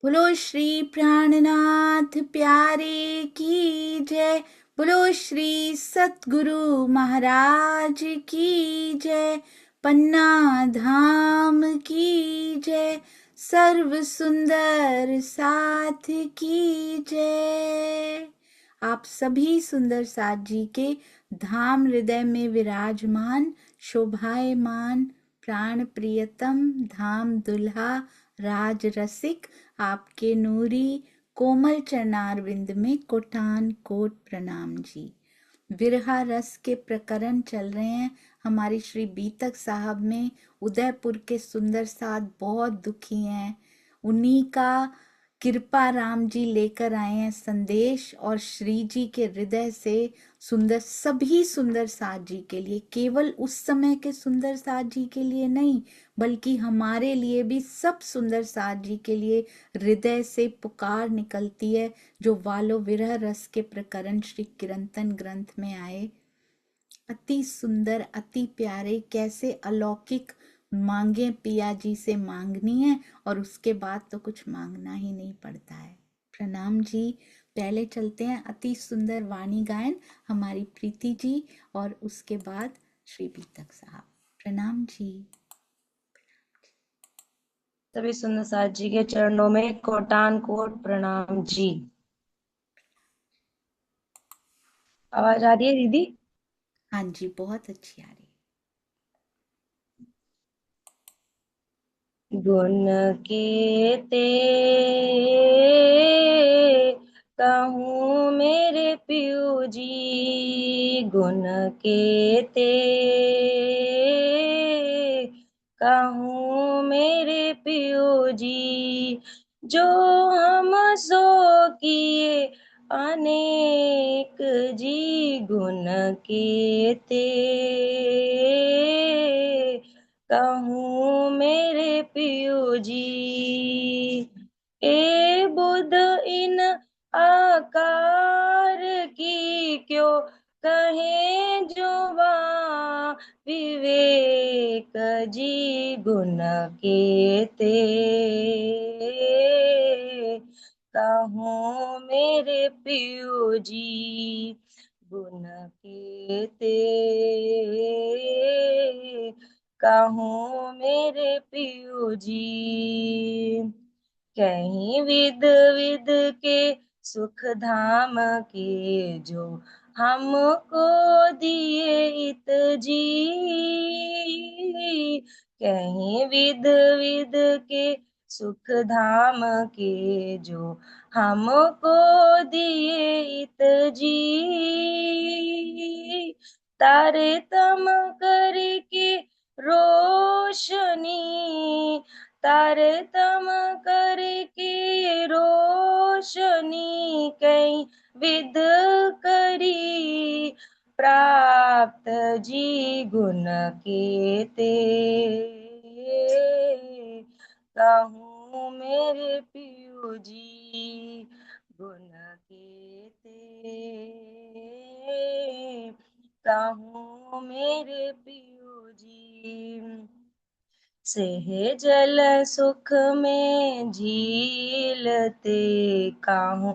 बोलो श्री प्राणनाथ प्यारे की जय। बोलो श्री सतगुरु महाराज की जय। पन्ना धाम की जय। सर्व सुंदर साथ की जय। आप सभी सुंदर साथ जी के धाम हृदय में विराजमान शोभायमान प्राण प्रियतम धाम दुल्हा राज रसिक आपके नूरी कोमल चरणारविंद में कोटान कोट प्रणाम जी। विरहा रस के प्रकरण चल रहे हैं हमारी श्री बीतक साहब में। उदयपुर के सुंदर साथ बहुत दुखी हैं, उन्हीं का कृपा राम जी लेकर आए हैं संदेश, और श्री जी के हृदय से सुंदर सभी सुंदर साथ जी के लिए, केवल उस समय के सुंदर साथ जी के लिए नहीं बल्कि हमारे लिए भी, सब सुंदर साथ जी के लिए हृदय से पुकार निकलती है जो वालो विरह रस के प्रकरण श्री कीर्तन ग्रंथ में आए। अति सुंदर अति प्यारे, कैसे अलौकिक मांगे पिया जी से मांगनी है और उसके बाद तो कुछ मांगना ही नहीं पड़ता है। प्रणाम जी। पहले चलते हैं अति सुंदर वाणी गायन हमारी प्रीति जी, और उसके बाद श्री बीतक साहब। प्रणाम जी। सभी सुंदर साथ जी के चरणों में कोटान कोट प्रणाम जी। आवाज आ रही है दीदी? हाँ जी, बहुत अच्छी आ रही गुण केते कहूँ मेरे पियू जी, गुण केते कहूँ मेरे पियू जी, जो हम सो किए अनेक जी, गुण केते कहूँ मेरे पियू जी। ए बुध इन आकार की क्यों कहे जुबा विवेक जी, गुण केते कहूँ मेरे पियू जी, गुण केते कहूँ मेरे पियू जी। कहीं विद विद के सुख धाम के जो हमको दिए इत जी, कहीं विद विद के सुख धाम के जो हमको दिए इत जी, तारे तम करके रोशनी, तारतम करके रोशनी कहीं विद करी प्राप्त जी, गुण केते कहूँ मेरे पियू जी, गुण केते कहूँ मेरे पियू जी। सेहजल सुख में झीलते काहूँ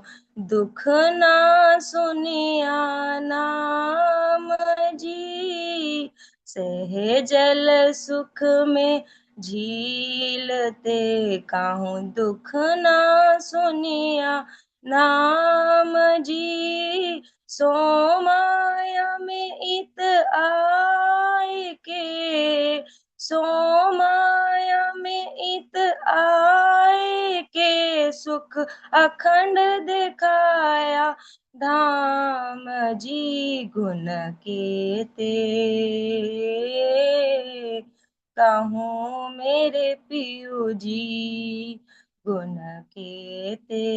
दुख ना सुनिया नाम जी, सेहजल सुख में झीलते काहूँ दुख ना सुनिया नाम जी, सो माया में इत आए के, सो माया में इत आए के सुख अखंड दिखाया धाम जी, गुण केते कहूँ मेरे पियू जी, गुण केते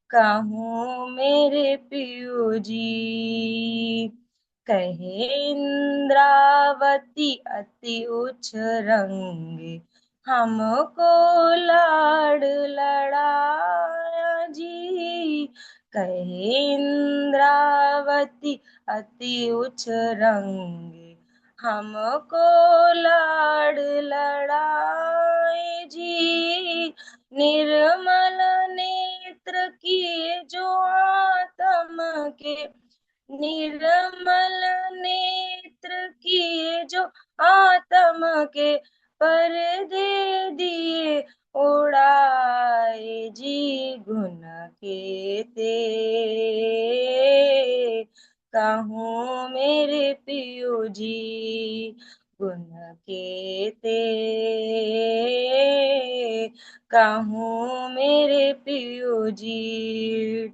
कहूँ मेरे पियू जी। कहे इंद्रावती अति उच्च रंगे हमको लाड लड़ाया जी, कहे इंद्रावती अति उच्च रंगे हमको लाड लड़ाए जी, निर्मल नेत्र किए जो आत्म के, निर्मल नेत्र किए जो आत्म के, पर्दे दिए उड़ाए जी गुण के ते। कहूँ मेरे पियो जी गुण के ते, कहूँ मेरे पियो जी।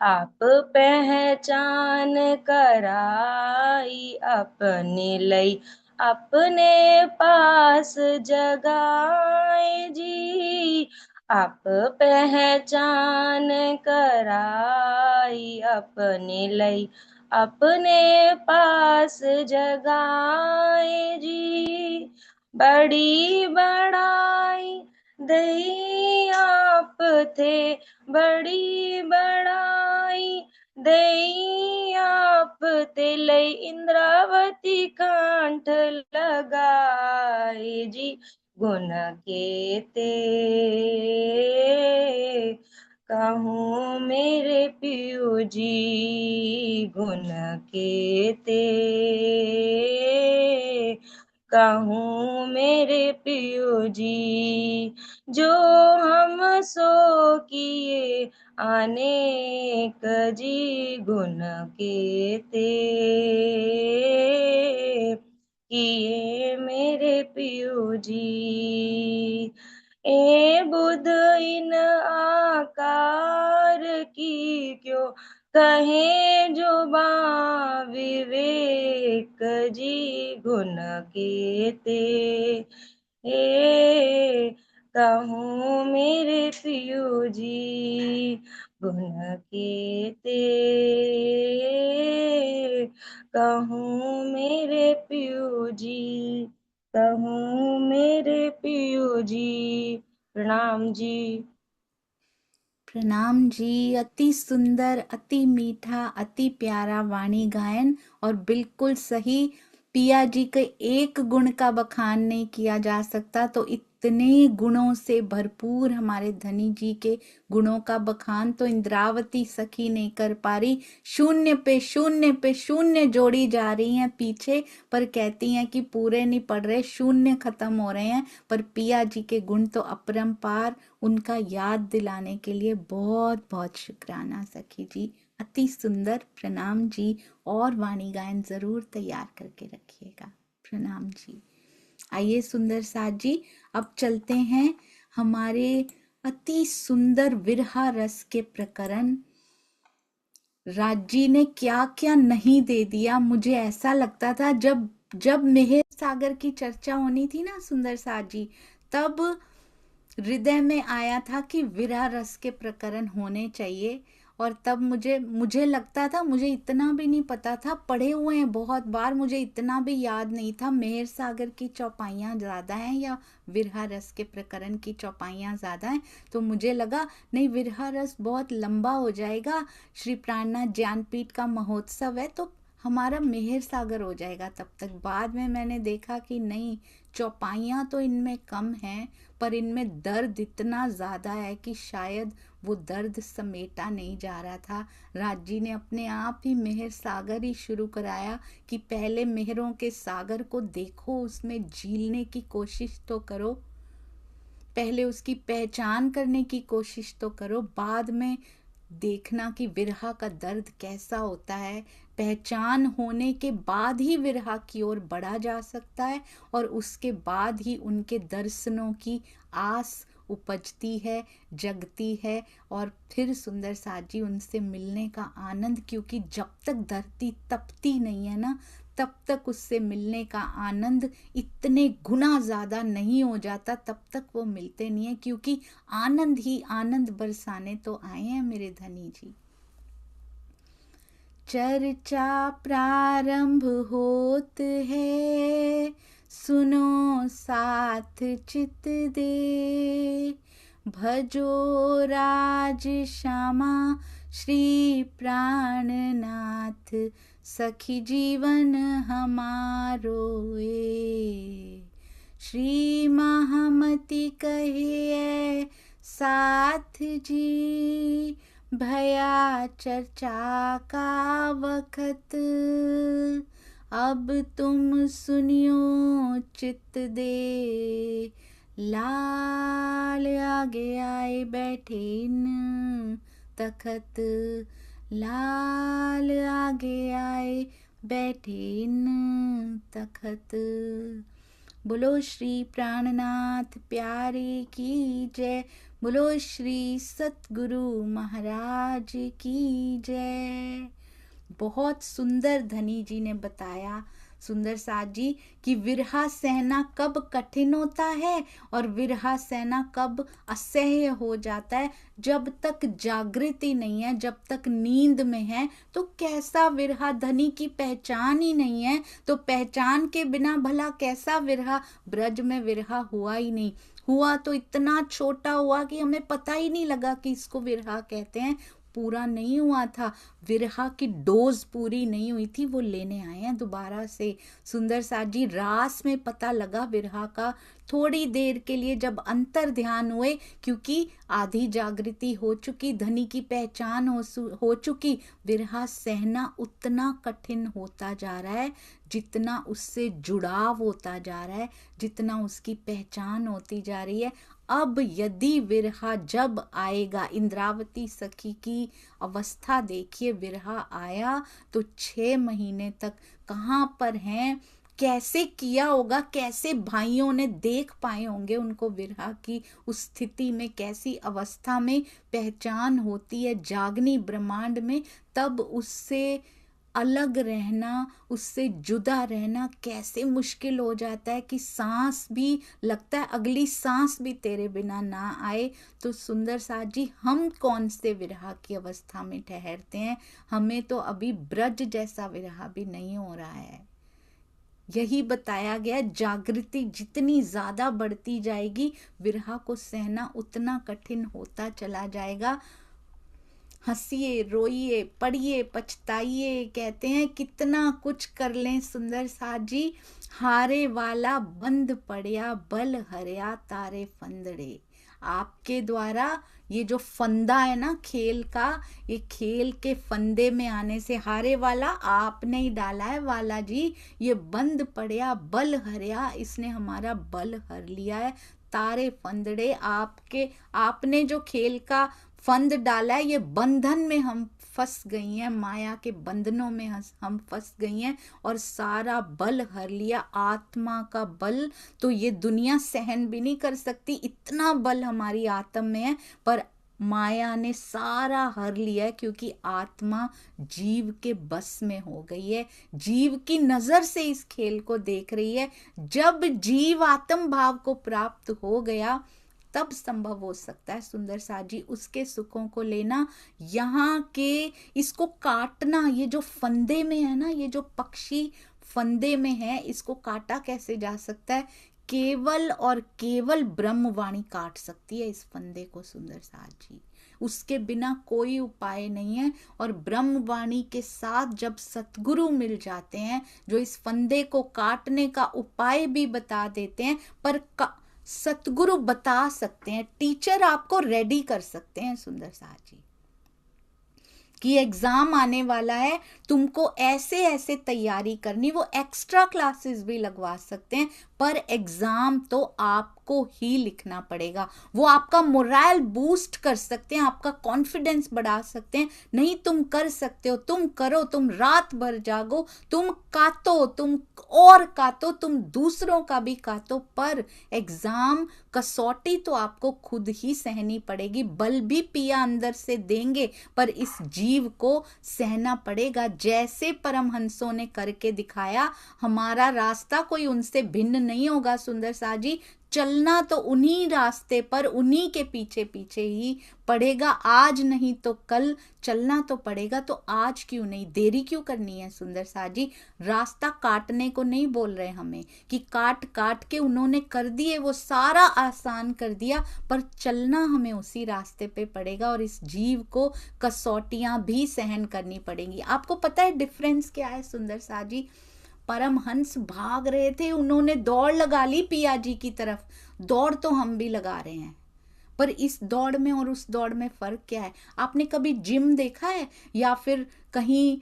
आप पहचान कराई अपने लई, अपने पास जगाए जी। आप पहचान कराई अपने लई, अपने पास जगाए जी। बड़ी बड़ाई दई आप थे, बड़ी बड़ाई दई आप ते, लई इंद्रावती कंठ लगाए जी गुण के ते। कहूँ मेरे पियो जी गुण के ते, कहूँ मेरे पियो जी। जो हम सो किए अनेक जी गुण के ते, किए मेरे पियो जी। ए बुध इन आकार की क्यों कहे जो विवेक जी गुण के ते। हे कहूँ मेरे पियो जी गुण के ते, कहूँ मेरे पियो जी, कहूँ मेरे पियो जी। प्रणाम जी। प्रणाम जी। अति सुंदर, अति मीठा, अति प्यारा वाणी गायन, और बिल्कुल सही। पिया जी के एक गुण का बखान नहीं किया जा सकता, तो इतने गुणों से भरपूर हमारे धनी जी के गुणों का बखान तो इंद्रावती सखी नहीं कर पा रही। शून्य पे शून्य पे शून्य जोड़ी जा रही हैं पीछे, पर कहती हैं कि पूरे नहीं पड़ रहे, शून्य खत्म हो रहे हैं। पर पिया जी के गुण तो अपरंपार, उनका याद दिलाने के लिए बहुत बहुत शुक्राना सखी जी। अति सुंदर, प्रणाम जी। और वाणी गायन जरूर तैयार करके रखिएगा। प्रणाम जी। आइए सुंदर साथ जी, अब चलते हैं हमारे अति सुंदर विरहा रस के प्रकरण। राजी ने क्या क्या नहीं दे दिया। मुझे ऐसा लगता था जब जब मेहर सागर की चर्चा होनी थी ना सुंदर साथ जी, तब हृदय में आया था कि विरह रस के प्रकरण होने चाहिए। और तब मुझे लगता था, मुझे इतना भी नहीं पता था, पढ़े हुए हैं बहुत बार, मुझे इतना भी याद नहीं था मेहर सागर की चौपाइयाँ ज़्यादा हैं या विरह रस के प्रकरण की चौपाइयाँ ज़्यादा हैं। तो मुझे लगा नहीं, विरह रस बहुत लंबा हो जाएगा, श्री प्राणनाथ ज्ञानपीठ का महोत्सव है तो हमारा मेहर सागर हो जाएगा तब तक। बाद में मैंने देखा कि नहीं, चौपाइयाँ तो इनमें कम हैं, पर इनमें दर्द इतना ज़्यादा है कि शायद वो दर्द समेटा नहीं जा रहा था। राजी ने अपने आप ही मेहर सागर ही शुरू कराया कि पहले मेहरों के सागर को देखो, उसमें झीलने की कोशिश तो करो, पहले उसकी पहचान करने की कोशिश तो करो, बाद में देखना कि विरहा का दर्द कैसा होता है। पहचान होने के बाद ही विरहा की ओर बढ़ा जा सकता है, और उसके बाद ही उनके दर्शनों की आस उपजती है, जगती है, और फिर सुंदर साथ जी उनसे मिलने का आनंद, क्योंकि जब तक धरती तपती नहीं है ना, तब तक उससे मिलने का आनंद इतने गुना ज़्यादा नहीं हो जाता, तब तक वो मिलते नहीं है, क्योंकि आनंद ही आनंद बरसाने तो आए हैं मेरे धनी जी। चर्चा प्रारंभ होत है, सुनो साथ चित दे, भजो राज श्यामा श्री प्राणनाथ, सखी जीवन हमारो ए। श्री महामंगल मति कहिए साथ जी, भया चर्चा का वखत, अब तुम सुनियो चित दे, लाल आगे आए बैठे इन तखत, लाल आगे आए बैठे इन तखत। बोलो श्री प्राणनाथ प्यारे की जय, बोलो श्री सतगुरु महाराज की जय। बहुत सुंदर धनी जी ने बताया सुंदर साथ जी कि विरहा सहना कब कठिन होता है और विरहा सहना कब असह्य हो जाता है। जब तक जागृति नहीं है, जब तक नींद में है, तो कैसा विरहा, धनी की पहचान ही नहीं है तो पहचान के बिना भला कैसा विरहा। ब्रज में विरहा हुआ ही नहीं, हुआ तो इतना छोटा हुआ कि हमें पता ही नहीं लगा कि इसको विरहा कहते हैं। पूरा नहीं हुआ था, विरहा की डोज पूरी नहीं हुई थी, वो लेने आए हैं दोबारा से। सुंदर साथ जी रास में पता लगा विरहा का, थोड़ी देर के लिए जब अंतर ध्यान हुए, क्योंकि आधी जागृति हो चुकी, धनी की पहचान हो चुकी। विरहा सहना उतना कठिन होता जा रहा है जितना उससे जुड़ाव होता जा रहा है, जितना उसकी पहचान होती जा रही है। अब यदि विरहा जब आएगा, इंद्रावती सखी की अवस्था देखिए, विरहा आया तो 6 महीने तक कहाँ पर हैं, कैसे किया होगा, कैसे भाइयों ने देख पाए होंगे उनको विरहा की उस स्थिति में, कैसी अवस्था में पहचान होती है जागनी ब्रह्मांड में। तब उससे अलग रहना, उससे जुदा रहना कैसे मुश्किल हो जाता है कि सांस भी लगता है अगली सांस भी तेरे बिना ना आए। तो सुंदर साथ जी हम कौन से विरहा की अवस्था में ठहरते हैं, हमें तो अभी ब्रज जैसा विरहा भी नहीं हो रहा है। यही बताया गया, जागृति जितनी ज्यादा बढ़ती जाएगी विरहा को सहना उतना कठिन होता चला जाएगा। हंसिए, रोइए, पढ़िए, पछताइए, कहते हैं कितना कुछ कर लें सुंदर साथ जी, हारे वाला बंद पड़या बल हरया तारे फंदड़े। आपके द्वारा ये जो फंदा है ना खेल का, ये खेल के फंदे में आने से हारे वाला आपने ही डाला है वाला जी, ये बंद पड़या बल हरया, इसने हमारा बल हर लिया है। तारे फंदड़े, आपने जो खेल का फंद डाला है, ये बंधन में हम फंस गई हैं, माया के बंधनों में हम फंस गई हैं और सारा बल हर लिया, आत्मा का बल। तो ये दुनिया सहन भी नहीं कर सकती, इतना बल हमारी आत्मा में है, पर माया ने सारा हर लिया है, क्योंकि आत्मा जीव के बस में हो गई है, जीव की नजर से इस खेल को देख रही है। जब जीव आत्म भाव को प्राप्त हो गया तब संभव हो सकता है सुंदर साथ जी उसके सुखों को लेना। यहाँ के इसको काटना, ये जो फंदे में है ना, ये जो पक्षी फंदे में है, इसको काटा कैसे जा सकता है? केवल और केवल ब्रह्मवाणी काट सकती है इस फंदे को सुंदर साथ जी, उसके बिना कोई उपाय नहीं है। और ब्रह्मवाणी के साथ जब सतगुरु मिल जाते हैं जो इस फंदे को काटने का उपाय भी बता देते हैं, पर सतगुरु बता सकते हैं, टीचर आपको रेडी कर सकते हैं सुंदर साथ जी कि एग्जाम आने वाला है, तुमको ऐसे ऐसे तैयारी करनी, वो एक्स्ट्रा क्लासेस भी लगवा सकते हैं, पर एग्जाम तो आपको ही लिखना पड़ेगा। वो आपका मोरल बूस्ट कर सकते हैं, आपका कॉन्फिडेंस बढ़ा सकते हैं। नहीं, तुम कर सकते हो, तुम करो, तुम रात भर जागो, तुम कातो, तुम और कातो, तुम दूसरों का भी कातो, पर एग्जाम कसौटी तो आपको खुद ही सहनी पड़ेगी। बल भी पिया अंदर से देंगे, पर इस जीव को सहना पड़ेगा। जैसे परमहंसों ने करके दिखाया, हमारा रास्ता कोई उनसे भिन्न नहीं होगा सुंदर साथ जी। चलना तो उन्हीं रास्ते पर, उन्हीं के पीछे पीछे ही पड़ेगा। आज नहीं तो कल चलना तो पड़ेगा, तो आज क्यों नहीं, देरी क्यों करनी है सुंदर साथ जी। रास्ता काटने को नहीं बोल रहे हमें कि काट काट के उन्होंने कर दिए, वो सारा आसान कर दिया, पर चलना हमें उसी रास्ते पे पड़ेगा और इस जीव को कसौटियां भी सहन करनी पड़ेंगी। आपको पता है डिफरेंस क्या है सुंदर साथ जी? परमहंस भाग रहे थे, उन्होंने दौड़ लगा ली पिया जी की तरफ। दौड़ तो हम भी लगा रहे हैं, पर इस दौड़ में और उस दौड़ में फर्क क्या है? आपने कभी जिम देखा है, या फिर कहीं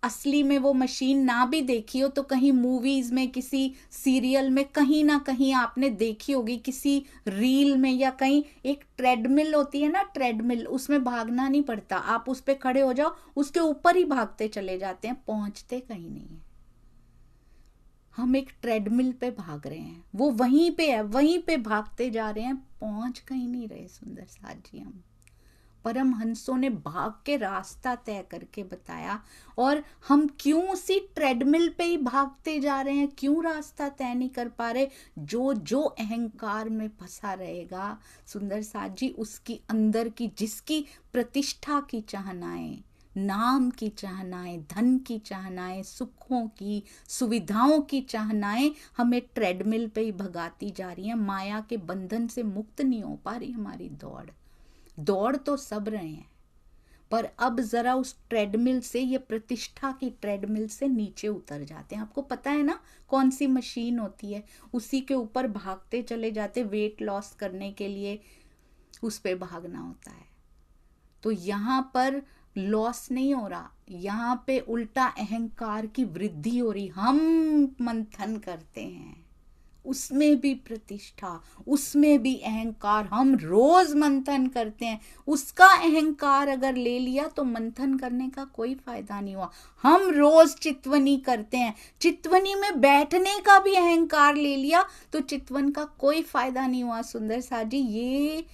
असली में वो मशीन ना भी देखी हो तो कहीं मूवीज में, किसी सीरियल में, कहीं ना कहीं आपने देखी होगी, किसी रील में, या कहीं एक ट्रेडमिल होती है ना, ट्रेडमिल, उसमें भागना नहीं पड़ता, आप उस पे खड़े हो जाओ, उसके ऊपर ही भागते चले जाते हैं, पहुंचते कहीं नहीं है। हम एक ट्रेडमिल पे भाग रहे हैं, वो वहीं पे है, वहीं पे भागते जा रहे हैं, पहुंच कहीं नहीं रहे सुंदर साथ जी। हम परमहंसों ने भाग के रास्ता तय करके बताया, और हम क्यों उसी ट्रेडमिल पे ही भागते जा रहे हैं, क्यों रास्ता तय नहीं कर पा रहे? जो जो अहंकार में फंसा रहेगा सुंदर साथ जी, उसकी अंदर की, जिसकी प्रतिष्ठा की चाहनाएं, नाम की चाहनाएं, धन की चाहनाएं, सुखों की, सुविधाओं की चाहनाएं हमें ट्रेडमिल पे ही भगाती जा रही हैं। माया के बंधन से मुक्त नहीं हो पा रही हमारी दौड़। दौड़ तो सब रहे हैं, पर अब जरा उस ट्रेडमिल से, ये प्रतिष्ठा की ट्रेडमिल से नीचे उतर जाते हैं। आपको पता है ना कौन सी मशीन होती है, उसी के ऊपर भागते चले जाते, वेट लॉस करने के लिए उस पे भागना होता है। तो यहाँ पर लॉस नहीं हो रहा, यहाँ पे उल्टा अहंकार की वृद्धि हो रही। हम मंथन करते हैं, उसमें भी प्रतिष्ठा, उसमें भी अहंकार, हम रोज मंथन करते हैं, उसका अहंकार अगर ले लिया तो मंथन करने का कोई फायदा नहीं हुआ। हम रोज चितवनी करते हैं, चितवनी में बैठने का भी अहंकार ले लिया तो चितवन का कोई फायदा नहीं हुआ सुंदर साथ जी। ये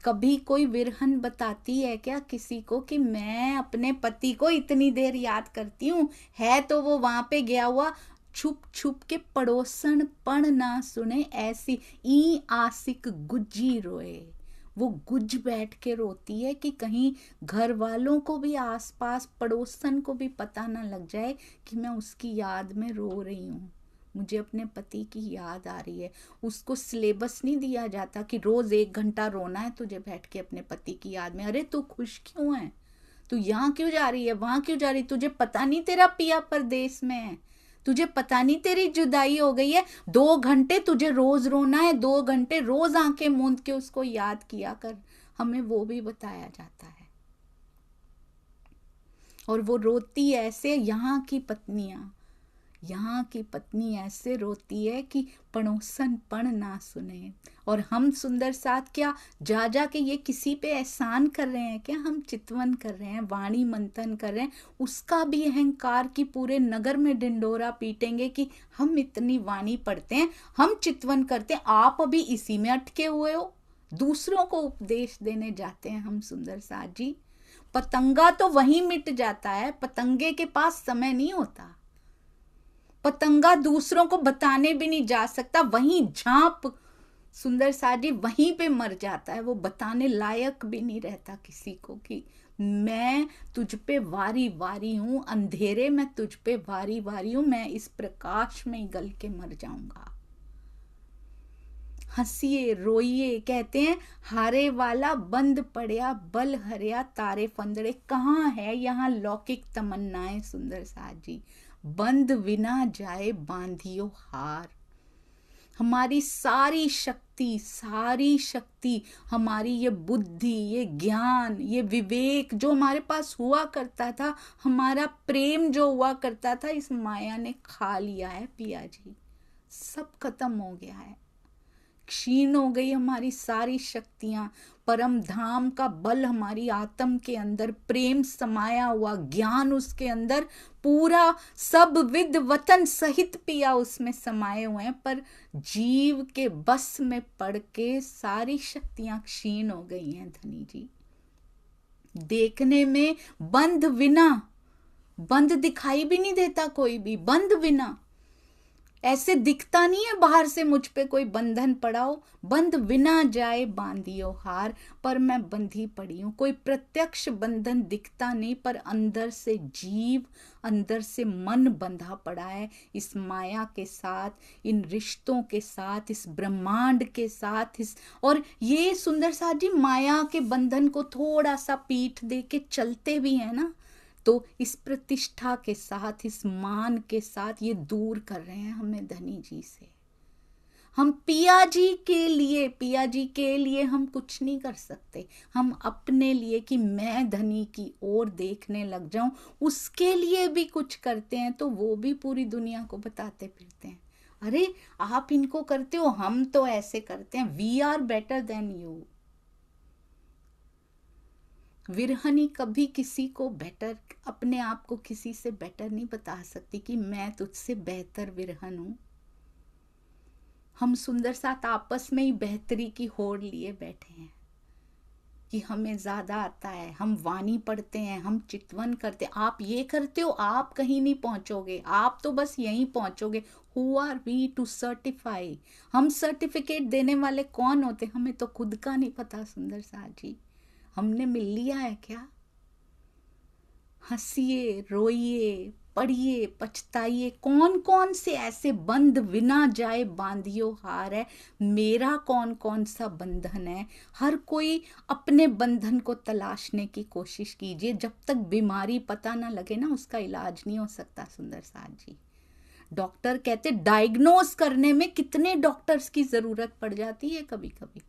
कभी कोई विरहन बताती है क्या किसी को कि मैं अपने पति को इतनी देर याद करती हूँ? है तो वो वहां पे गया हुआ, छुप छुप के, पड़ोसन पण ना सुने ऐसी, ई आसिक गुज्जी रोए। वो गुज बैठ के रोती है कि कहीं घर वालों को भी, आसपास पड़ोसन को भी पता ना लग जाए कि मैं उसकी याद में रो रही हूँ, मुझे अपने पति की याद आ रही है। उसको सिलेबस नहीं दिया जाता कि रोज 1 घंटा रोना है तुझे बैठ के अपने पति की याद में। अरे तू खुश क्यों है? तू यहाँ क्यों जा रही है, वहां क्यों जा रही? तुझे पता नहीं तेरा पिया परदेश में है? तुझे पता नहीं तेरी जुदाई हो गई है? 2 घंटे तुझे रोज रोना है, 2 घंटे रोज आंखें मूंद के उसको याद किया कर। हमें वो भी बताया जाता है। और वो रोती ऐसे, यहाँ की पत्नी ऐसे रोती है कि पड़ोसन पण ना सुने। और हम सुंदर साथ क्या जा जा के ये किसी पे एहसान कर रहे हैं क्या? हम चितवन कर रहे हैं, वाणी मंथन कर रहे हैं, उसका भी अहंकार की पूरे नगर में डिंडोरा पीटेंगे कि हम इतनी वाणी पढ़ते हैं, हम चितवन करते हैं, आप अभी इसी में अटके हुए हो। दूसरों को उपदेश देने जाते हैं हम सुंदर साथ जी। पतंगा तो वहीं मिट जाता है, पतंगे के पास समय नहीं होता। पतंगा दूसरों को बताने भी नहीं जा सकता, वहीं झांप सुंदर साथ जी, वहीं पे मर जाता है। वो बताने लायक भी नहीं रहता किसी को कि मैं तुझ पे वारी वारी हूं, अंधेरे में तुझ पे वारी वारी हूं, मैं इस प्रकाश में गल के मर जाऊंगा। हंसिए रोइए, कहते हैं हारे वाला बंद पड़या, बल हरिया तारे फंदड़े। कहाँ है यहाँ लौकिक तमन्नाएं सुंदर साथ जी? बंद विना जाए बांधियो हार। हमारी सारी शक्ति, हमारी ये बुद्धि, ये ज्ञान, ये विवेक जो हमारे पास हुआ करता था, हमारा प्रेम जो हुआ करता था, इस माया ने खा लिया है पिया जी। सब खत्म हो गया है, क्षीण हो गई हमारी सारी शक्तियां। परम धाम का बल हमारी आत्म के अंदर, प्रेम समाया हुआ, ज्ञान उसके अंदर, पूरा सब विद वतन सहित पिया उसमें समाये हुए हैं, पर जीव के बस में पड़ के सारी शक्तियां क्षीण हो गई हैं धनी जी। देखने में बंध विना, बंध दिखाई भी नहीं देता कोई भी, बंध विना ऐसे दिखता नहीं है बाहर से मुझ पे कोई बंधन पड़ा हो। बंध विना जाए बांधियो हार, पर मैं बंधी पड़ी हूं। कोई प्रत्यक्ष बंधन दिखता नहीं, पर अंदर से जीव, अंदर से मन बंधा पड़ा है इस माया के साथ, इन रिश्तों के साथ, इस ब्रह्मांड के साथ, इस, और ये सुंदर साथ जी माया के बंधन को थोड़ा सा पीठ दे के चलते भी है ना, तो इस प्रतिष्ठा के साथ, इस मान के साथ ये दूर कर रहे हैं हमें धनी जी से। हम पिया जी के लिए हम कुछ नहीं कर सकते। हम अपने लिए कि मैं धनी की ओर देखने लग जाऊं, उसके लिए भी कुछ करते हैं तो वो भी पूरी दुनिया को बताते फिरते हैं, अरे आप इनको करते हो, हम तो ऐसे करते हैं, we are better than you. विरहनी कभी किसी को बेटर, अपने आप को किसी से बेटर नहीं बता सकती कि मैं तुझसे बेहतर विरहन हूं। हम सुंदर साथ आपस में ही बेहतरी की होड़ लिए बैठे हैं कि हमें ज्यादा आता है, हम वाणी पढ़ते हैं, हम चितवन करते हैं। आप ये करते हो, आप कहीं नहीं पहुंचोगे, आप तो बस यहीं पहुंचोगे। Who are we to certify? हम सर्टिफिकेट देने वाले कौन होते? हमें तो खुद का नहीं पता सुंदर साथ जी। हमने मिल लिया है क्या? हंसिए, रोइए, पढ़िए, पछताइए, कौन कौन से ऐसे बंध बिना जाए बांधियो हार है। मेरा कौन कौन सा बंधन है? हर कोई अपने बंधन को तलाशने की कोशिश कीजिए। जब तक बीमारी पता ना लगे ना, उसका इलाज नहीं हो सकता सुंदर साथ जी। डॉक्टर कहते डायग्नोज करने में कितने डॉक्टर्स की जरूरत पड़ जाती है कभी कभी,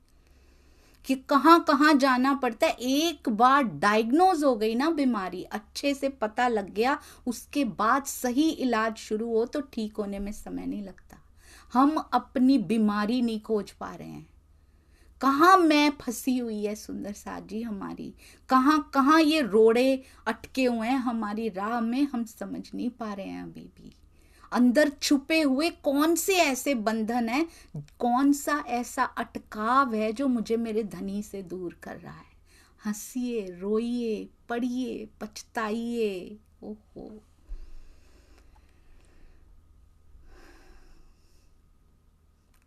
कि कहाँ कहाँ जाना पड़ता है। एक बार डायग्नोज हो गई ना बीमारी, अच्छे से पता लग गया, उसके बाद सही इलाज शुरू हो तो ठीक होने में समय नहीं लगता। हम अपनी बीमारी नहीं खोज पा रहे हैं। कहाँ मैं फंसी हुई है सुंदर साथ जी हमारी, कहाँ कहाँ ये रोड़े अटके हुए हैं हमारी राह में, हम समझ नहीं पा रहे हैं अभी भी। अंदर छुपे हुए कौन से ऐसे बंधन है, कौन सा ऐसा अटकाव है जो मुझे मेरे धनी से दूर कर रहा है। हंसिए, रोइए, पढ़िए, पछताइए। ओहो,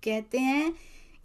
कहते हैं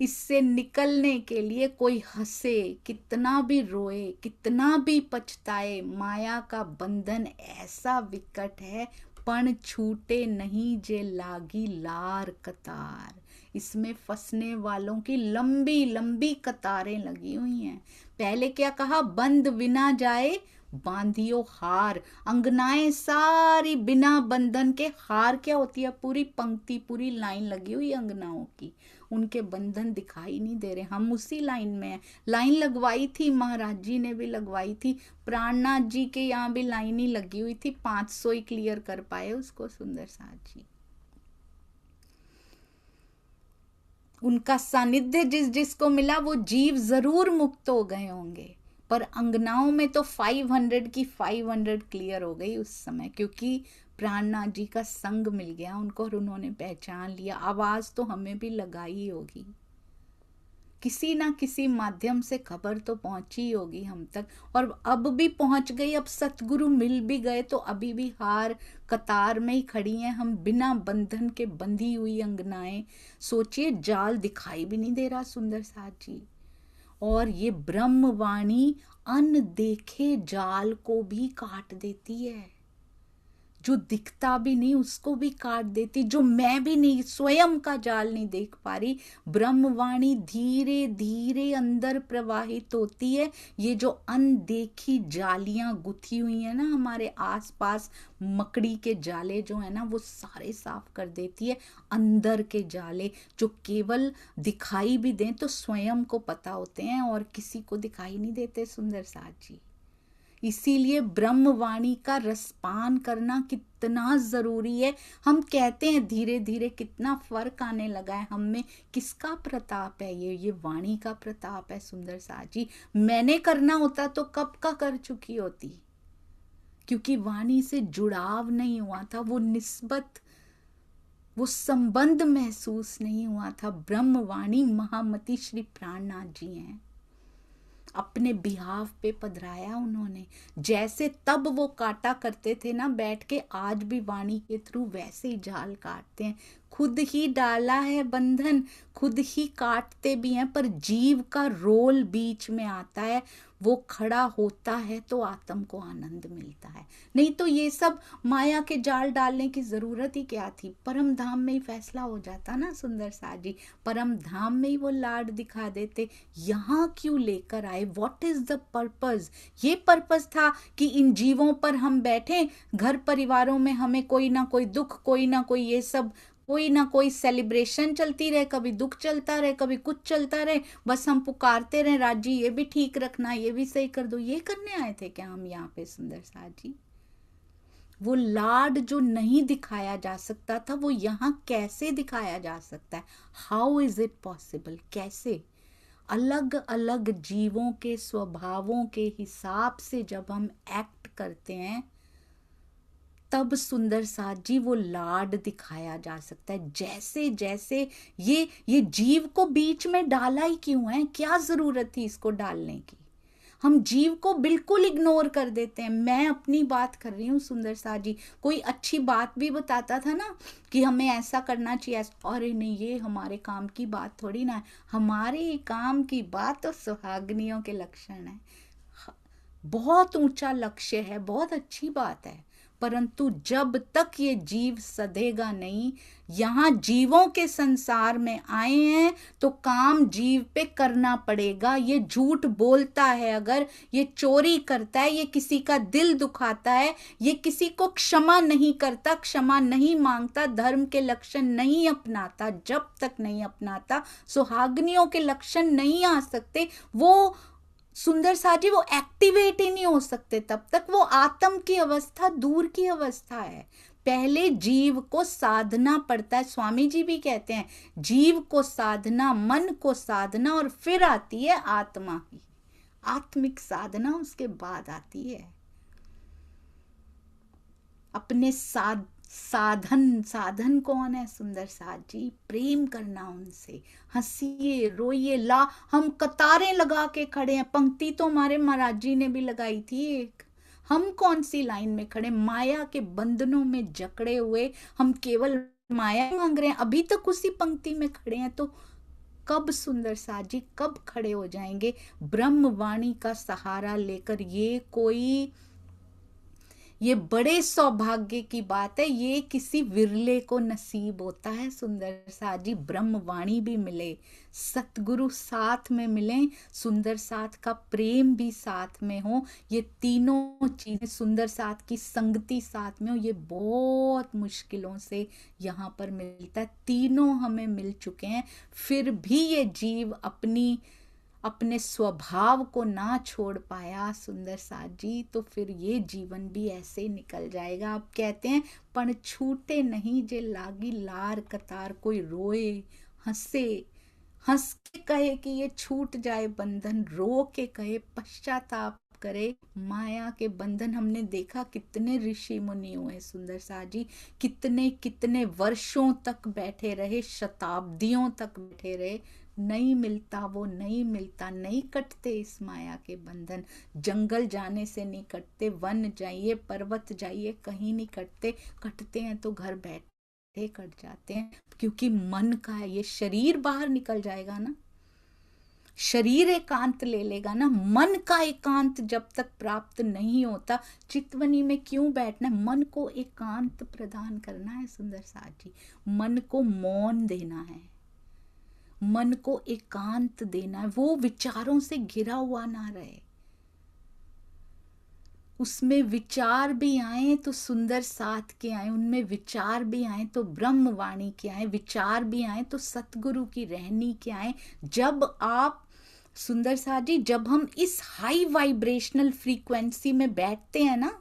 इससे निकलने के लिए कोई हंसे, कितना भी रोए, कितना भी पछताए, माया का बंधन ऐसा विकट है, पण छूटे नहीं जे लागी लार कतार। इसमें फंसने वालों की लंबी लंबी कतारें लगी हुई हैं। पहले क्या कहा? बंद बिना जाए बांधियो हार। अंगनाएं सारी बिना बंधन के, हार क्या होती है? पूरी पंक्ति, पूरी लाइन लगी हुई अंगनाओं की, उनके बंधन दिखाई नहीं दे रहे। हम उसी लाइन में हैं। लाइन लगवाई थी, महाराज जी ने भी लगवाई थी, प्राणनाथ जी के यहाँ भी लाइन ही लगी हुई थी, 500 ही क्लियर कर पाए उसको सुंदर साथ जी। उनका सानिध्य जिस जिसको मिला वो जीव जरूर मुक्त हो गए होंगे, पर अंगनाओं में तो 500 की 500 क्लियर हो गई उस समय, क्योंकि प्राणनाथ जी का संग मिल गया उनको और उन्होंने पहचान लिया। आवाज तो हमें भी लगाई होगी, किसी ना किसी माध्यम से खबर तो पहुंची होगी हम तक, और अब भी पहुंच गई। अब सतगुरु मिल भी गए तो अभी भी हार कतार में ही खड़ी हैं हम, बिना बंधन के बंधी हुई अंगनाएं। सोचिए, जाल दिखाई भी नहीं दे रहा सुंदर साथ जी, और ये ब्रह्मवाणी अनदेखे जाल को भी काट देती है। जो दिखता भी नहीं उसको भी काट देती, जो मैं भी नहीं, स्वयं का जाल नहीं देख पा रही, ब्रह्मवाणी धीरे धीरे अंदर प्रवाहित होती है। ये जो अनदेखी जालियां गुथी हुई है ना हमारे आसपास, मकड़ी के जाले जो है ना, वो सारे साफ कर देती है। अंदर के जाले जो केवल दिखाई भी दें तो स्वयं को पता होते हैं और किसी को दिखाई नहीं देते सुंदर साथ जी। इसीलिए ब्रह्मवाणी का रसपान करना कितना जरूरी है। हम कहते हैं धीरे धीरे कितना फर्क आने लगा है हम में। किसका प्रताप है ये वाणी का प्रताप है सुंदर साथ जी। मैंने करना होता तो कब का कर चुकी होती, क्योंकि वाणी से जुड़ाव नहीं हुआ था, वो निस्बत, वो संबंध महसूस नहीं हुआ था। ब्रह्मवाणी महामती श्री प्राणनाथ जी हैं, अपने बिहाव पे पधराया उन्होंने। जैसे तब वो काटा करते थे ना बैठ के, आज भी वाणी के थ्रू वैसे ही जाल काटते हैं। खुद ही डाला है बंधन, खुद ही काटते भी हैं, पर जीव का रोल बीच में आता है, वो खड़ा होता है तो आत्म को आनंद मिलता है। नहीं तो ये सब माया के जाल डालने की जरूरत ही क्या थी, परम धाम में ही फैसला हो जाता ना सुंदर साथ जी, परम धाम में ही वो लाड दिखा देते। यहाँ क्यों लेकर आए, व्हाट इज द पर्पस? ये पर्पस था कि इन जीवों पर हम बैठे, घर परिवारों में हमें कोई ना कोई दुख, कोई ना कोई ये सब, कोई ना कोई सेलिब्रेशन चलती रहे, कभी दुख चलता रहे, कभी कुछ चलता रहे, बस हम पुकारते रहे राज जी ये भी ठीक रखना, ये भी सही कर दो। ये करने आए थे क्या हम यहाँ पे सुंदर साथ जी? वो लाड जो नहीं दिखाया जा सकता था वो यहाँ कैसे दिखाया जा सकता है? How is it possible? कैसे? अलग अलग जीवों के स्वभावों के हिसाब से जब हम एक्ट करते हैं तब सुंदर साथ जी वो लाड दिखाया जा सकता है। जैसे जैसे ये जीव को बीच में डाला ही क्यों है, क्या जरूरत थी इसको डालने की? हम जीव को बिल्कुल इग्नोर कर देते हैं। मैं अपनी बात कर रही हूँ सुंदर साथ जी, कोई अच्छी बात भी बताता था ना कि हमें ऐसा करना चाहिए, अरे नहीं ये हमारे काम की बात थोड़ी ना है, हमारे काम की बात तो सुहागनियों के लक्षण है, बहुत ऊंचा लक्ष्य है, बहुत अच्छी बात है, परंतु जब तक ये जीव सधेगा नहीं, यहाँ जीवों के संसार में आए हैं तो काम जीव पे करना पड़ेगा। ये झूठ बोलता है, अगर ये चोरी करता है, ये किसी का दिल दुखाता है, ये किसी को क्षमा नहीं करता, क्षमा नहीं मांगता, धर्म के लक्षण नहीं अपनाता, जब तक नहीं अपनाता सुहागनियों के लक्षण नहीं आ सकते, वो सुंदर साथ जी वो एक्टिवेट ही नहीं हो सकते तब तक। वो आत्म की अवस्था दूर की अवस्था है। पहले जीव को साधना पड़ता है, स्वामी जी भी कहते हैं जीव को साधना, मन को साधना, और फिर आती है आत्मा की आत्मिक साधना, उसके बाद आती है अपने साधन कौन है सुंदर साथ जी? प्रेम करना उनसे, हंसिए रोइए, ला हम कतारें लगा के खड़े हैं, पंक्ति तो हमारे महाराज जी ने भी लगाई थी एक, हम कौन सी लाइन में खड़े, माया के बंधनों में जकड़े हुए हम केवल माया मांग रहे हैं, अभी तक उसी पंक्ति में खड़े हैं। तो कब सुंदर साथ जी कब खड़े हो जाएंगे ब्रह्मवाणी का सहारा लेकर? ये बड़े सौभाग्य की बात है, ये किसी विरले को नसीब होता है सुंदर साथ जी। ब्रह्मवाणी भी मिले, सतगुरु साथ में मिले, सुंदर साथ का प्रेम भी साथ में हो, ये तीनों चीजें सुंदर साथ की संगति साथ में हो, ये बहुत मुश्किलों से यहाँ पर मिलता है। तीनों हमें मिल चुके हैं, फिर भी ये जीव अपने स्वभाव को ना छोड़ पाया सुंदर साथ जी, तो फिर ये जीवन भी ऐसे निकल जाएगा। आप कहते हैं पण छूटे नहीं जे लागी लार कतार, कोई रोए हंसे, हंस के कहे कि ये छूट जाए बंधन, रो के कहे पश्चाताप करे माया के बंधन। हमने देखा कितने ऋषि मुनि हुए सुंदर साथ जी, कितने कितने वर्षों तक बैठे रहे, शताब्दियों तक बैठे रहे, नहीं मिलता, वो नहीं मिलता, नहीं कटते इस माया के बंधन। जंगल जाने से नहीं कटते, वन जाइए, पर्वत जाइए, कहीं नहीं कटते, कटते हैं तो घर बैठे कट जाते हैं, क्योंकि मन का है। ये शरीर बाहर निकल जाएगा ना, शरीर एकांत ले लेगा ना, मन का एकांत जब तक प्राप्त नहीं होता, चितवनी में क्यों बैठना है? मन को एकांत प्रदान करना है सुंदर साथ जी, मन को मौन देना है, मन को एकांत देना है, वो विचारों से घिरा हुआ ना रहे। उसमें विचार भी आए तो सुंदर साथ के आए, उनमें विचार भी आए तो ब्रह्मवाणी के आए, विचार भी आए तो सतगुरु की रहनी के आए। जब आप सुंदर साथ जी, जब हम इस हाई वाइब्रेशनल फ्रीक्वेंसी में बैठते हैं ना,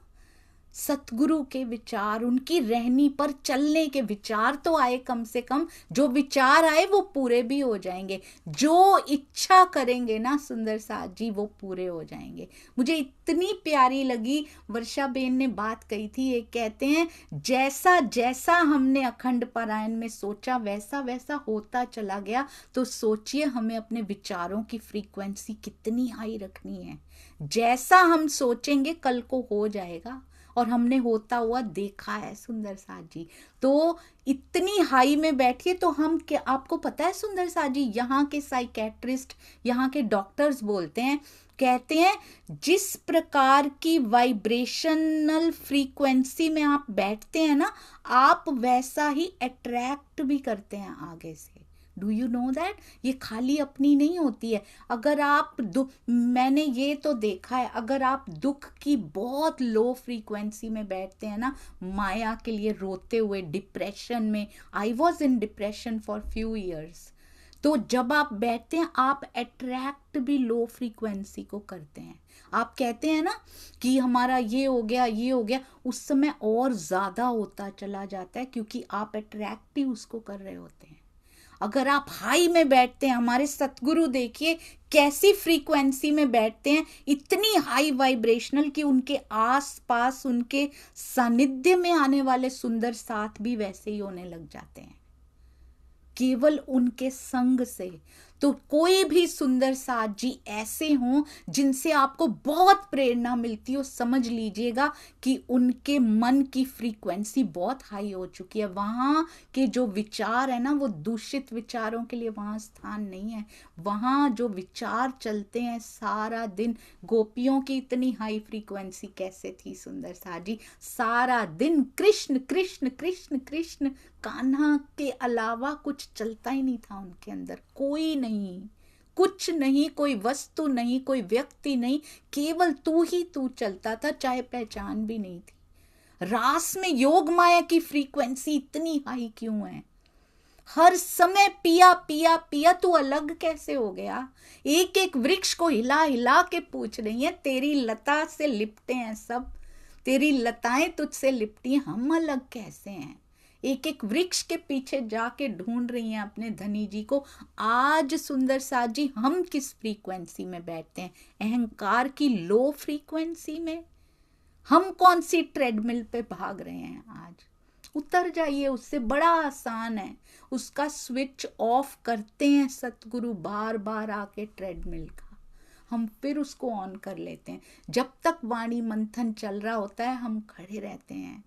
सतगुरु के विचार, उनकी रहनी पर चलने के विचार तो आए, कम से कम जो विचार आए वो पूरे भी हो जाएंगे, जो इच्छा करेंगे ना सुंदर साथ जी वो पूरे हो जाएंगे। मुझे इतनी प्यारी लगी वर्षा बेन ने बात कही थी, ये कहते हैं जैसा जैसा हमने अखंड पारायण में सोचा वैसा वैसा होता चला गया। तो सोचिए हमें अपने विचारों की फ्रीक्वेंसी कितनी हाई रखनी है, जैसा हम सोचेंगे कल को हो जाएगा। और हमने होता हुआ देखा है सुंदर साथ जी। तो इतनी हाई में बैठिए तो हम क्या, आपको पता है सुंदर साथ जी, यहाँ के साइकेट्रिस्ट, यहाँ के डॉक्टर्स बोलते हैं, कहते हैं जिस प्रकार की वाइब्रेशनल फ्रीक्वेंसी में आप बैठते हैं ना, आप वैसा ही अट्रैक्ट भी करते हैं आगे से। Do you know that? ये खाली अपनी नहीं होती है। अगर आप मैंने ये तो देखा है, अगर आप दुख की बहुत लो फ्रीक्वेंसी में बैठते हैं ना, माया के लिए रोते हुए डिप्रेशन में, I was in depression for few years, तो जब आप बैठते हैं आप अट्रैक्ट भी लो फ्रीक्वेंसी को करते हैं। आप कहते हैं ना कि हमारा ये हो गया, ये हो गया, उस समय और ज्यादा होता चला जाता है, क्योंकि आप अट्रैक्ट ही उसको कर रहे होते हैं। अगर आप हाई में बैठते हैं, हमारे सतगुरु देखिए कैसी फ्रीक्वेंसी में बैठते हैं, इतनी हाई वाइब्रेशनल कि उनके आस पास, उनके सानिध्य में आने वाले सुंदर साथ भी वैसे ही होने लग जाते हैं, केवल उनके संग से। तो कोई भी सुंदर साथ जी ऐसे हों जिनसे आपको बहुत प्रेरणा मिलती हो, समझ लीजिएगा कि उनके मन की फ्रीक्वेंसी बहुत हाई हो चुकी है। वहाँ के जो विचार है ना, वो दूषित विचारों के लिए वहाँ स्थान नहीं है। वहाँ जो विचार चलते हैं सारा दिन, गोपियों की इतनी हाई फ्रीक्वेंसी कैसे थी सुंदर साथ जी, सारा दिन कृष्ण कृष्ण कृष्ण कृष्ण, कान्हा के अलावा कुछ चलता ही नहीं था उनके अंदर, कोई नहीं, कुछ नहीं, कोई वस्तु नहीं, कोई व्यक्ति नहीं, केवल तू ही तू चलता था, चाहे पहचान भी नहीं थी। रास में योग माया की फ्रीक्वेंसी इतनी हाई क्यों है? हर समय पिया पिया पिया, तू अलग कैसे हो गया? एक एक वृक्ष को हिला हिला के पूछ रही है, तेरी लता से लिपटे हैं सब, तेरी लताएं तुझसे लिपटी हैं, हम अलग कैसे हैं? एक एक वृक्ष के पीछे जाके ढूंढ रही हैं अपने धनी जी को। आज सुंदर साथ जी हम किस फ्रीक्वेंसी में बैठते हैं? अहंकार की लो फ्रीक्वेंसी में। हम कौन सी ट्रेडमिल पे भाग रहे हैं आज? उतर जाइए उससे, बड़ा आसान है, उसका स्विच ऑफ करते हैं सतगुरु बार बार आके ट्रेडमिल का, हम फिर उसको ऑन कर लेते हैं। जब तक वाणी मंथन चल रहा होता है हम खड़े रहते हैं,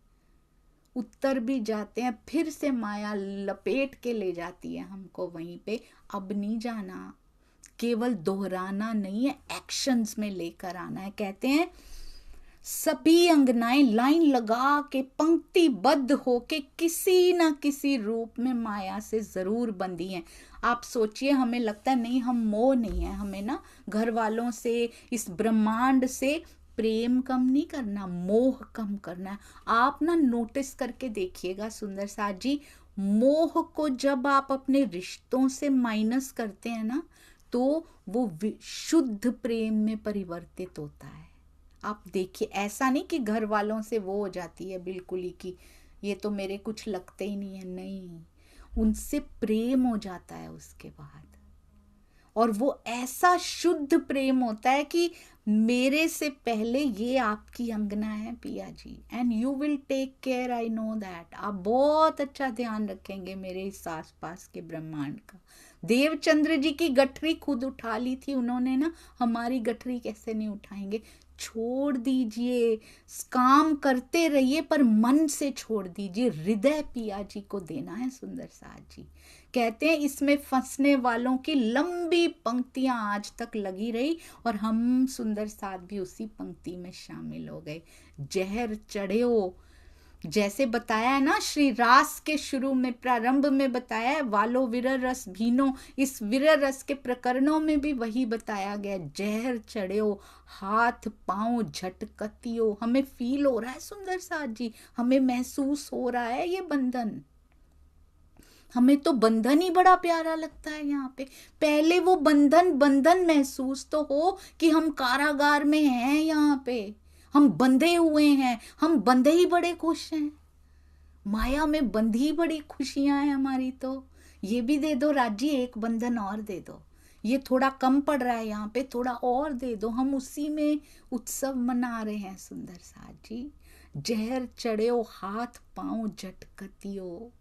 उतर भी जाते हैं, फिर से माया लपेट के ले जाती है हमको वहीं पे। अब नहीं जाना, केवल दोहराना नहीं है, एक्शंस में लेकर आना है। कहते हैं सभी अंगनाएं लाइन लगा के पंक्तिबद्ध होके किसी ना किसी रूप में माया से जरूर बंधी हैं। आप सोचिए, हमें लगता है नहीं हम मोह नहीं है, हमें ना घर वालों से, इस ब्रह्मांड से प्रेम कम नहीं करना, मोह कम करना है। आप ना नोटिस करके देखिएगा सुंदर साथ जी, मोह को जब आप अपने रिश्तों से माइनस करते हैं ना, तो वो शुद्ध प्रेम में परिवर्तित होता है। आप देखिए, ऐसा नहीं कि घर वालों से वो हो जाती है बिल्कुल ही कि ये तो मेरे कुछ लगते ही नहीं है, नहीं, उनसे प्रेम हो जाता है उसके बाद, और वो ऐसा शुद्ध प्रेम होता है कि मेरे से पहले ये आपकी अंगना है पिया जी, and you will take care, I know that. आप बहुत अच्छा ध्यान रखेंगे मेरे इस आस पास के ब्रह्मांड का। देवचंद्र जी की गठरी खुद उठा ली थी उन्होंने ना, हमारी गठरी कैसे नहीं उठाएंगे? छोड़ दीजिए, काम करते रहिए पर मन से छोड़ दीजिए, हृदय पिया जी को देना है सुंदर साथ जी। कहते हैं इसमें फंसने वालों की लंबी पंक्तियां आज तक लगी रही, और हम सुंदर साथ भी उसी पंक्ति में शामिल हो गए। जहर चढ़े हो, जैसे बताया है ना श्री रास के शुरू में, प्रारंभ में बताया है, वालो विरह रस भीनो, इस विरह रस के प्रकरणों में भी वही बताया गया। जहर चढ़े हो, हाथ पांव झटकती हो, हमें फील हो रहा है सुंदर साथ जी, हमें महसूस हो रहा है ये बंधन, हमें तो बंधन ही बड़ा प्यारा लगता है यहाँ पे। पहले वो बंधन बंधन महसूस तो हो कि हम कारागार में हैं, यहाँ पे हम बंधे हुए हैं, हम बंधे ही बड़े खुश हैं, माया में बंधी बड़ी खुशियां हैं हमारी। तो ये भी दे दो राजी, एक बंधन और दे दो, ये थोड़ा कम पड़ रहा है यहाँ पे, थोड़ा और दे दो, हम उसी में उत्सव मना रहे हैं सुंदर साथ जी। जहर चढ़े हो, हाथ पांव झटकती हो,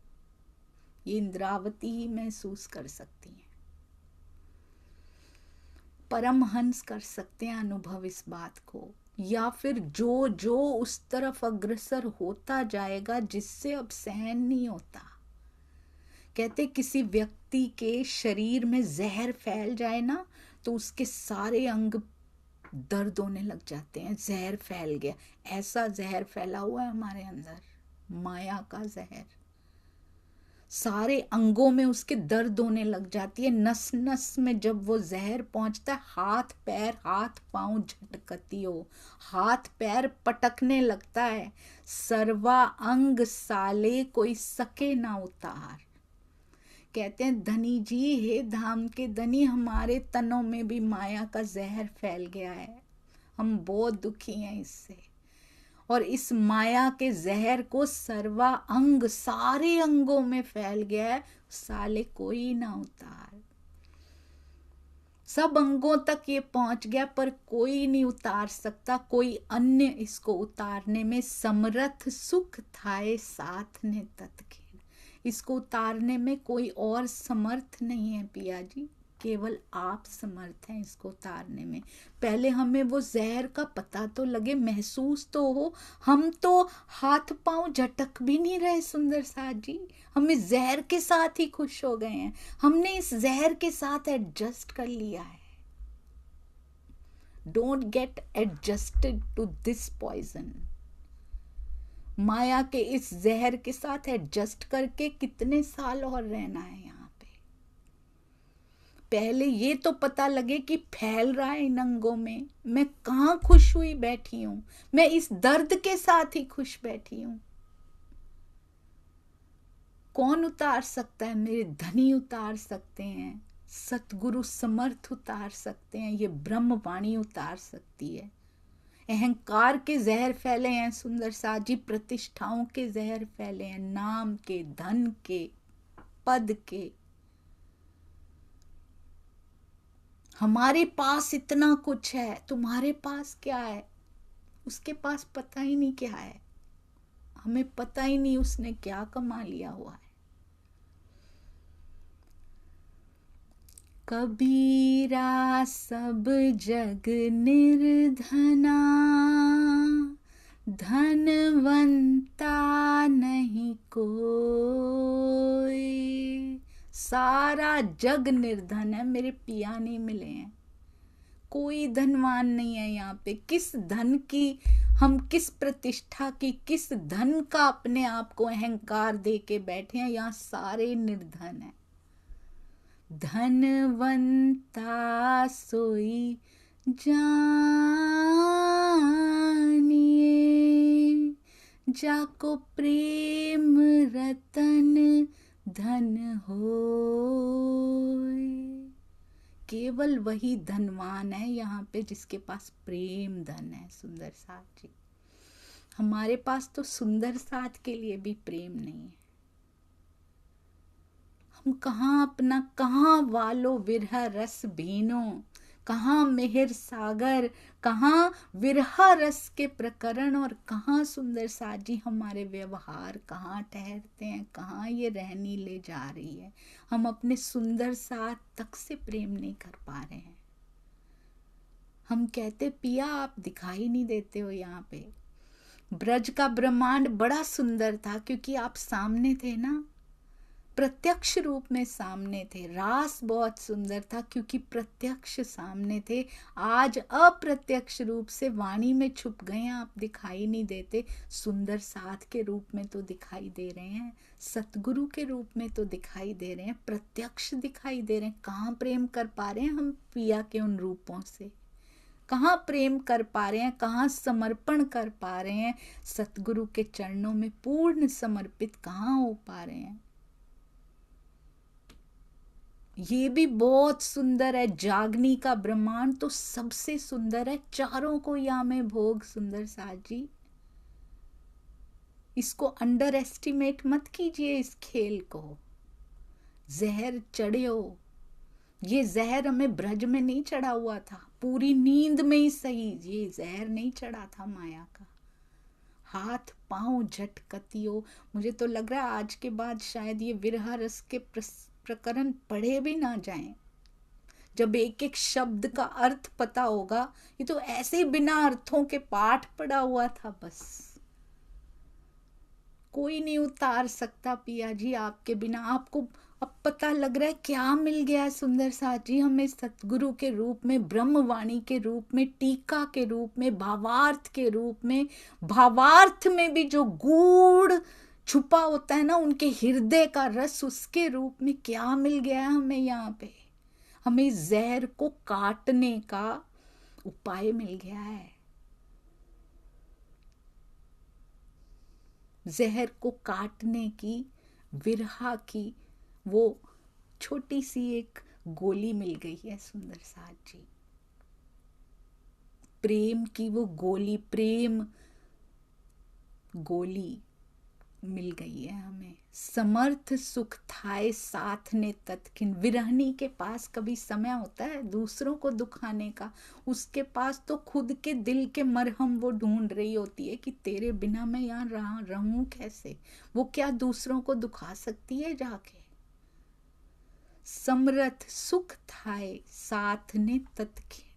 ये इंद्रावती ही महसूस कर सकती हैं, परमहंस कर सकते हैं अनुभव इस बात को। या फिर जो जो उस तरफ अग्रसर होता जाएगा जिससे अब सहन नहीं होता। कहते किसी व्यक्ति के शरीर में जहर फैल जाए ना तो उसके सारे अंग दर्द होने लग जाते हैं, जहर फैल गया। ऐसा जहर फैला हुआ है हमारे अंदर, माया का जहर। सारे अंगों में उसके दर्द होने लग जाती है, नस नस में जब वो जहर पहुंचता है, हाथ पांव झटकती हो, हाथ पैर पटकने लगता है, सर्वा अंग साले कोई सके ना उतार। कहते हैं धनी जी, हे धाम के धनी, हमारे तनों में भी माया का जहर फैल गया है, हम बहुत दुखी हैं इससे। और इस माया के जहर को सर्वा अंग, सारे अंगों में फैल गया है, साले कोई ना उतार। सब अंगों तक ये पहुंच गया पर कोई नहीं उतार सकता, कोई अन्य इसको उतारने में समर्थ, सुख थाए साथ ने तत्खेर। इसको उतारने में कोई और समर्थ नहीं है पिया जी, केवल आप समर्थ हैं इसको उतारने में। पहले हमें वो जहर का पता तो लगे, महसूस तो हो। हम तो हाथ पांव झटक भी नहीं रहे सुंदर साथ जी, हमें जहर के साथ ही खुश हो गए हैं, हमने इस जहर के साथ एडजस्ट कर लिया है। Don't get adjusted to this poison. माया के इस जहर के साथ एडजस्ट करके कितने साल और रहना है यहाँ पे। पहले ये तो पता लगे कि फैल रहा है इन अंगों में, मैं कहाँ खुश हुई बैठी हूं, मैं इस दर्द के साथ ही खुश बैठी हूं। कौन उतार सकता है? मेरे धनी उतार सकते हैं, सतगुरु समर्थ उतार सकते हैं, ये ब्रह्म वाणी उतार सकती है। अहंकार के जहर फैले हैं सुंदर साथ जी, प्रतिष्ठाओं के जहर फैले हैं, नाम के, धन के, पद के। हमारे पास इतना कुछ है, तुम्हारे पास क्या है? उसके पास पता ही नहीं क्या है, हमें पता ही नहीं उसने क्या कमा लिया हुआ है। कबीरा सब जग निर्धना, धनवंता नहीं कोई। सारा जग निर्धन है, मेरे पिया नहीं मिले हैं, कोई धनवान नहीं है यहाँ पे। किस धन की, हम किस प्रतिष्ठा की, किस धन का अपने आप को अहंकार दे के बैठे हैं, यहाँ सारे निर्धन हैं। धनवंता सोई जानिए, जाको प्रेम रतन धन होय। केवल वही धनवान है यहाँ पे जिसके पास प्रेम धन है सुंदर साथ जी। हमारे पास तो सुंदर साथ के लिए भी प्रेम नहीं है। हम कहाँ अपना, कहाँ वालो विरह रस भीनो, कहाँ मेहर सागर, कहाँ विरहा रस के प्रकरण, और कहाँ सुंदर साथ जी हमारे व्यवहार कहाँ ठहरते हैं, कहाँ ये रहनी ले जा रही है। हम अपने सुंदर साथ तक से प्रेम नहीं कर पा रहे हैं। हम कहते पिया आप दिखाई नहीं देते हो यहाँ पे। ब्रज का ब्रह्मांड बड़ा सुंदर था क्योंकि आप सामने थे ना, प्रत्यक्ष रूप में सामने थे। रास बहुत सुंदर था क्योंकि प्रत्यक्ष सामने थे। आज अप्रत्यक्ष रूप से वाणी में छुप गए, आप दिखाई नहीं देते। सुंदर साथ के रूप में तो दिखाई दे रहे हैं, सतगुरु के रूप में तो दिखाई दे रहे हैं, प्रत्यक्ष दिखाई दे रहे हैं। कहाँ प्रेम कर पा रहे हैं हम पिया के उन रूपों से? कहाँ प्रेम कर पा रहे हैं, कहाँ समर्पण कर पा रहे हैं? सतगुरु के चरणों में पूर्ण समर्पित कहाँ हो पा रहे हैं? ये भी बहुत सुंदर है। जागनी का ब्रह्मांड तो सबसे सुंदर है। चारों को यहाँ में भोग सुंदर साथ जी, इसको अंडर एस्टिमेट मत कीजिए इस खेल को। जहर चढ़े हो, ये जहर हमें ब्रज में नहीं चढ़ा हुआ था, पूरी नींद में ही सही ये जहर नहीं चढ़ा था माया का। हाथ पांव झटकती हो। मुझे तो लग रहा है आज के बाद शायद ये विरह रस के प्रकरण पढ़े भी ना जाएं, जब एक एक शब्द का अर्थ पता होगा। ये तो ऐसे ही बिना अर्थों के पाठ पढ़ा हुआ था बस। कोई नहीं उतार सकता पिया जी आपके बिना। आपको अब पता लग रहा है क्या मिल गया है सुंदर साथ जी हमें, सतगुरु के रूप में, ब्रह्मवाणी के रूप में, टीका के रूप में, भावार्थ के रूप में। भावार्थ में भी जो गूढ़ छुपा होता है ना उनके हृदय का रस, उसके रूप में क्या मिल गया है हमें यहाँ पे। हमें जहर को काटने का उपाय मिल गया है। जहर को काटने की, विरहा की वो छोटी सी एक गोली मिल गई है सुंदर साथ जी। प्रेम की वो गोली, प्रेम गोली मिल गई है हमें। समर्थ सुख थाए साथ ने तत्किन। विरहनी के पास कभी समय होता है दूसरों को दुखाने का? उसके पास तो खुद के दिल के मरहम वो ढूंढ रही होती है कि तेरे बिना मैं यहाँ रहूं कैसे। वो क्या दूसरों को दुखा सकती है जाके? समर्थ सुख थाए साथ ने तत्किन।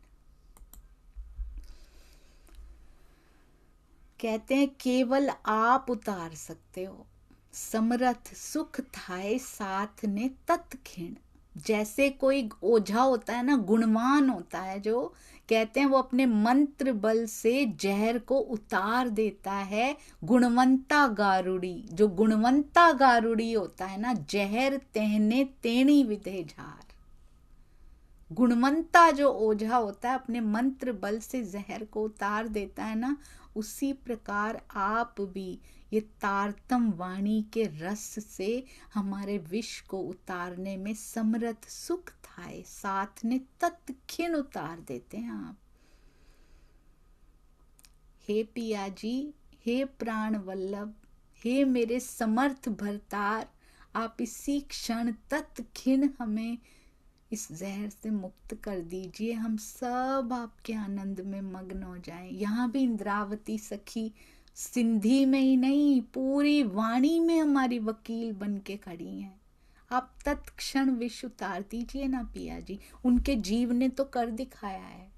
कहते हैं केवल आप उतार सकते हो। समरथ सुख थाए साथ ने तत्क्षण। जैसे कोई ओझा होता है ना, गुणवान होता है, जो कहते हैं वो अपने मंत्र बल से जहर को उतार देता है। गुणवंता गारुड़ी, जो गुणवंता गारुड़ी होता है ना, जहर तेहने तेणी विधे झार। गुणवंता जो ओझा होता है अपने मंत्र बल से जहर को उतार देता है ना, उसी प्रकार आप भी ये तारतम वाणी के रस से हमारे विष को उतारने में समर्थ सुख थाए साथ ने तत्क्षण उतार देते हैं आप। हे पिया जी, हे प्राण वल्लभ, हे मेरे समर्थ भरतार, आप इसी क्षण तत्क्षण हमें इस जहर से मुक्त कर दीजिए। हम सब आपके आनंद में मग्न हो जाएं। यहाँ भी इंद्रावती सखी सिंधी में ही नहीं, पूरी वाणी में हमारी वकील बन के खड़ी हैं। आप तत्क्षण विष उतार दीजिए ना पिया जी। उनके जीव ने तो कर दिखाया है।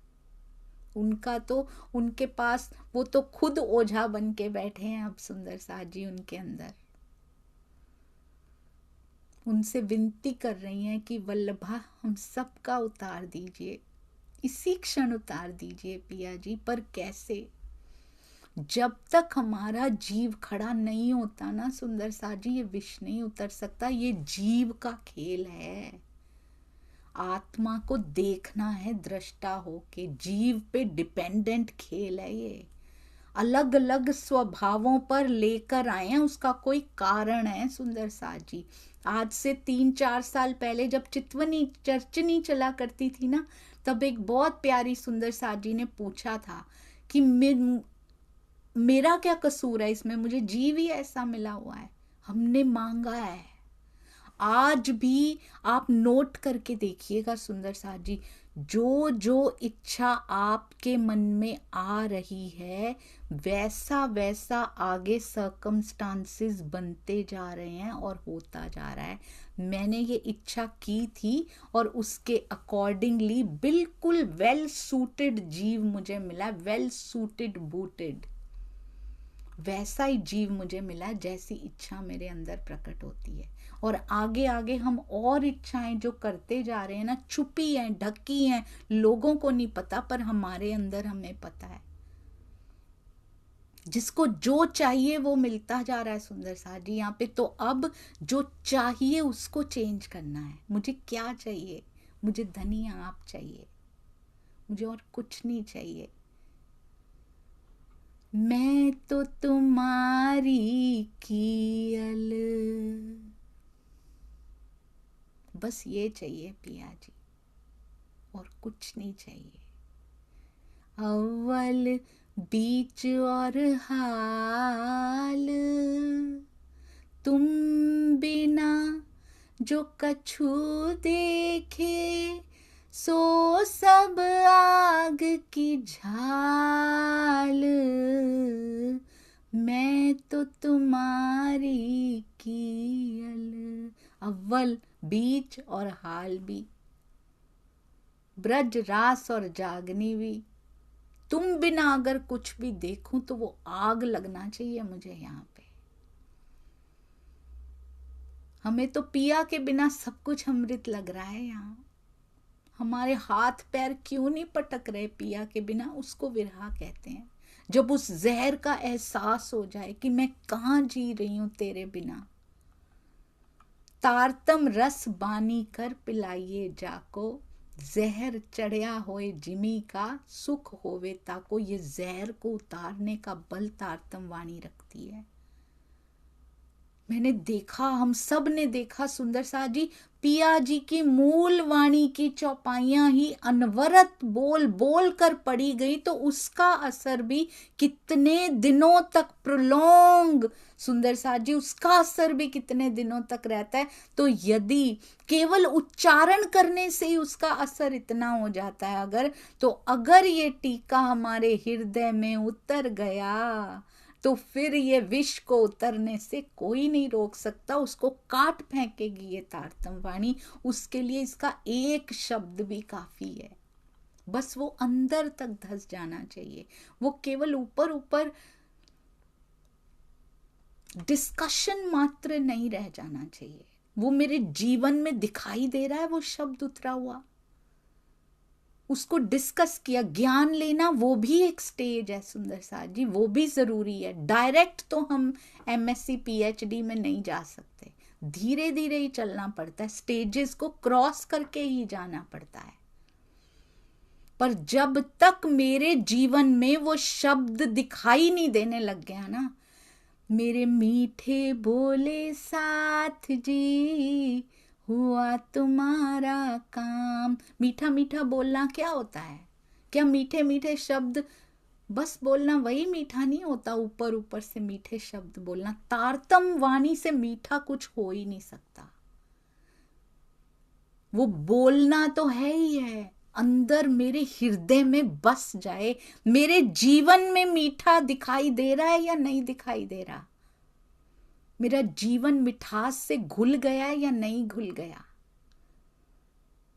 उनका तो, उनके पास वो तो खुद ओझा बन के बैठे हैं अब सुंदर साथ जी उनके अंदर। उनसे विनती कर रही हैं कि वल्लभा हम सबका उतार दीजिए, इसी क्षण उतार दीजिए पिया जी। पर कैसे? जब तक हमारा जीव खड़ा नहीं होता ना सुंदर साथ जी, ये विष नहीं उतर सकता। ये जीव का खेल है। आत्मा को देखना है दृष्टा होके, जीव पे डिपेंडेंट खेल है ये। अलग अलग स्वभावों पर लेकर आए हैं, उसका कोई कारण है सुंदर साथ जी। आज से 3-4 साल पहले जब चितवनी चर्चनी चला करती थी ना, तब एक बहुत प्यारी सुंदर साथ जी ने पूछा था कि मेरा क्या कसूर है इसमें, मुझे जीव ही ऐसा मिला हुआ है। हमने मांगा है। आज भी आप नोट करके देखिएगा सुंदर साथ जी, जो जो इच्छा आपके मन में आ रही है वैसा वैसा आगे सर्कमस्टांसेस बनते जा रहे हैं और होता जा रहा है। मैंने ये इच्छा की थी और उसके अकॉर्डिंगली बिल्कुल वेल सूटेड जीव मुझे मिला, वेल सूटेड बूटेड। वैसा ही जीव मुझे मिला जैसी इच्छा मेरे अंदर प्रकट होती है। और आगे आगे हम और इच्छाएं जो करते जा रहे हैं ना, छुपी हैं, ढकी हैं, लोगों को नहीं पता, पर हमारे अंदर हमें पता है। जिसको जो चाहिए वो मिलता जा रहा है सुंदर साथ जी यहाँ पे। तो अब जो चाहिए उसको चेंज करना है। मुझे क्या चाहिए? मुझे धनी आप चाहिए, मुझे और कुछ नहीं चाहिए। मैं तो तुम्हारी कियल, बस ये चाहिए पिया जी, और कुछ नहीं चाहिए। अव्वल बीच और हाल, तुम बिना जो कछु देखे, सो सब आग की झाल। मैं तो तुम्हारी कियल। अव्वल, बीच और हाल भी। ब्रज रास और जागनी भी, तुम बिना अगर कुछ भी देखूं तो वो आग लगना चाहिए मुझे यहाँ पे। हमें तो पिया के बिना सब कुछ अमृत लग रहा है यहाँ। हमारे हाथ पैर क्यों नहीं पटक रहे पिया के बिना, उसको विरहा कहते हैं। जब उस जहर का एहसास हो जाए कि मैं कहाँ जी रही हूं तेरे बिना। तारतम रस बानी कर पिलाइए जाको, जहर चढ़िया होए जिमी का सुख होवे ताको। ये जहर को उतारने का बल तारतम वाणी रखती है। मैंने देखा, हम सब ने देखा सुंदर साथ जी, पिया जी की मूल वाणी की चौपाइयां ही अनवरत बोल बोल कर पड़ी गई, तो उसका असर भी कितने दिनों तक प्रोलोंग, सुंदर साथ जी उसका असर भी कितने दिनों तक रहता है। तो यदि केवल उच्चारण करने से ही उसका असर इतना हो जाता है अगर, तो अगर ये टीका हमारे हृदय में उतर गया तो फिर ये विष को उतरने से कोई नहीं रोक सकता, उसको काट फेंकेगी ये तारतम वाणी। उसके लिए इसका एक शब्द भी काफी है, बस वो अंदर तक धस जाना चाहिए। वो केवल ऊपर ऊपर डिस्कशन मात्र नहीं रह जाना चाहिए, वो मेरे जीवन में दिखाई दे रहा है वो शब्द उतरा हुआ, उसको डिस्कस किया। ज्ञान लेना वो भी एक स्टेज है सुंदर साथ जी, वो भी जरूरी है। डायरेक्ट तो हम एमएससी पीएचडी में नहीं जा सकते, धीरे धीरे ही चलना पड़ता है, स्टेजेस को क्रॉस करके ही जाना पड़ता है। पर जब तक मेरे जीवन में वो शब्द दिखाई नहीं देने लग गया ना, मेरे मीठे बोले साथ जी हुआ तुम्हारा काम। मीठा मीठा बोलना क्या होता है? क्या मीठे मीठे शब्द बस बोलना वही मीठा नहीं होता? ऊपर ऊपर से मीठे शब्द बोलना, तारतम वाणी से मीठा कुछ हो ही नहीं सकता। वो बोलना तो है ही है, अंदर मेरे हृदय में बस जाए। मेरे जीवन में मीठा दिखाई दे रहा है या नहीं दिखाई दे रहा? मेरा जीवन मिठास से घुल गया है या नहीं घुल गया?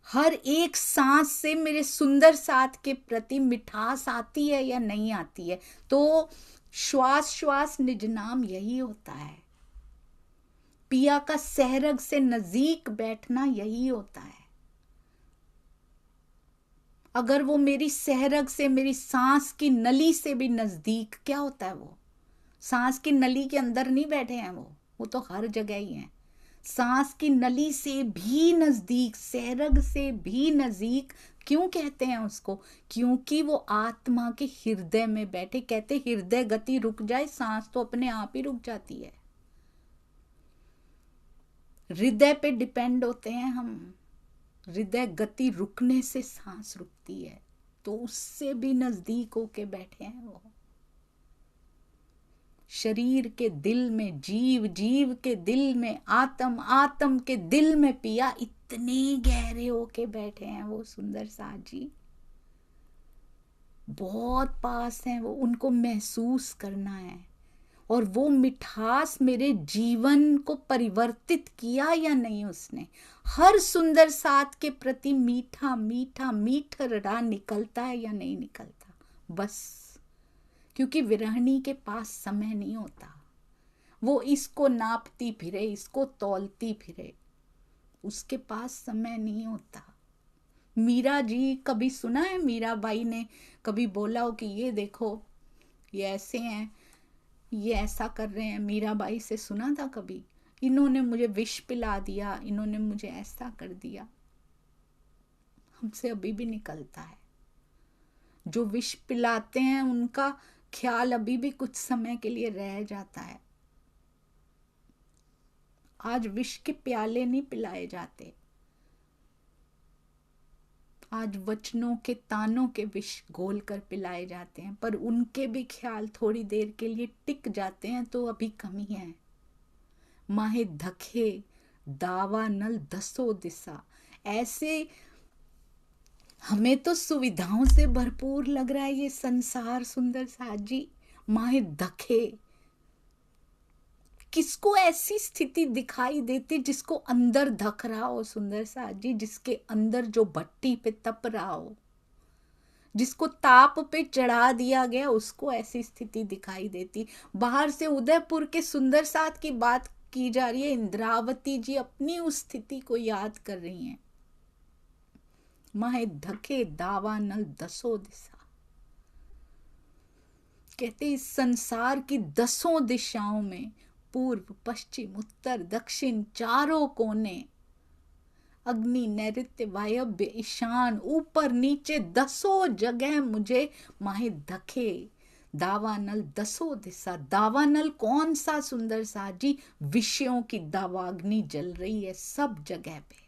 हर एक सांस से मेरे सुंदर साथ के प्रति मिठास आती है या नहीं आती है? तो श्वास श्वास निज नाम यही होता है। पिया का सहरग से नजदीक बैठना यही होता है। अगर वो मेरी सहरग से, मेरी सांस की नली से भी नजदीक, क्या होता है वो? सांस की नली के अंदर नहीं बैठे हैं वो तो हर जगह ही हैं। सांस की नली से भी नजदीक, सहरग से भी नजदीक क्यों कहते हैं उसको? क्योंकि वो आत्मा के हृदय में बैठे। कहते हृदय गति रुक जाए, सांस तो अपने आप ही रुक जाती है। हृदय पे डिपेंड होते हैं हम, हृदय गति रुकने से सांस रुकती है, तो उससे भी नजदीक होके बैठे हैं वो। शरीर के दिल में जीव, जीव के दिल में आत्म, आत्म के दिल में पिया, इतने गहरे होके बैठे हैं वो सुंदर साथ जी। बहुत पास हैं वो, उनको महसूस करना है। और वो मिठास मेरे जीवन को परिवर्तित किया या नहीं उसने? हर सुंदर साथ के प्रति मीठा मीठा मीठा रड़ा निकलता है या नहीं निकलता? बस क्योंकि विरहणी के पास समय नहीं होता, वो इसको नापती फिरे, इसको तौलती फिरे, उसके पास समय नहीं होता। मीरा जी, कभी सुना है मीरा बाई ने कभी बोला हो कि ये देखो ये ऐसे हैं, ये ऐसा कर रहे हैं? मीरा बाई से सुना था कभी? इन्होंने मुझे विष पिला दिया, इन्होंने मुझे ऐसा कर दिया। हमसे अभी भी निकलता है। जो विष पिलाते हैं उनका ख्याल अभी भी कुछ समय के लिए रह जाता है। आज विष के प्याले नहीं पिलाए जाते, आज वचनों के तानों के विष घोल कर पिलाए जाते हैं, पर उनके भी ख्याल थोड़ी देर के लिए टिक जाते हैं, तो अभी कमी है। माहे धखे दावा नल दसो दिशा, ऐसे हमें तो सुविधाओं से भरपूर लग रहा है ये संसार सुंदर साथ जी। माहे धखे, किसको ऐसी स्थिति दिखाई देती जिसको अंदर धक रहा हो सुंदर साथ जी, जिसके अंदर जो भट्टी पे तप रहा हो, जिसको ताप पे चढ़ा दिया गया, उसको ऐसी स्थिति दिखाई देती। बाहर से उदयपुर के सुंदर साथ की बात की जा रही है, इंद्रावती जी अपनी उस स्थिति को याद कर रही हैं। माहे धके दावानल दसों दिशा, कहते इस संसार की 10 दिशाओं में, पूर्व पश्चिम उत्तर दक्षिण चारों कोने, अग्नि नैऋत्य वायव्य ईशान ऊपर नीचे 10 जगह मुझे माहे धके दावानल 10 दिशा। दावानल कौन सा सुंदर सा जी, विषयों की दावाग्नि जल रही है सब जगह पे,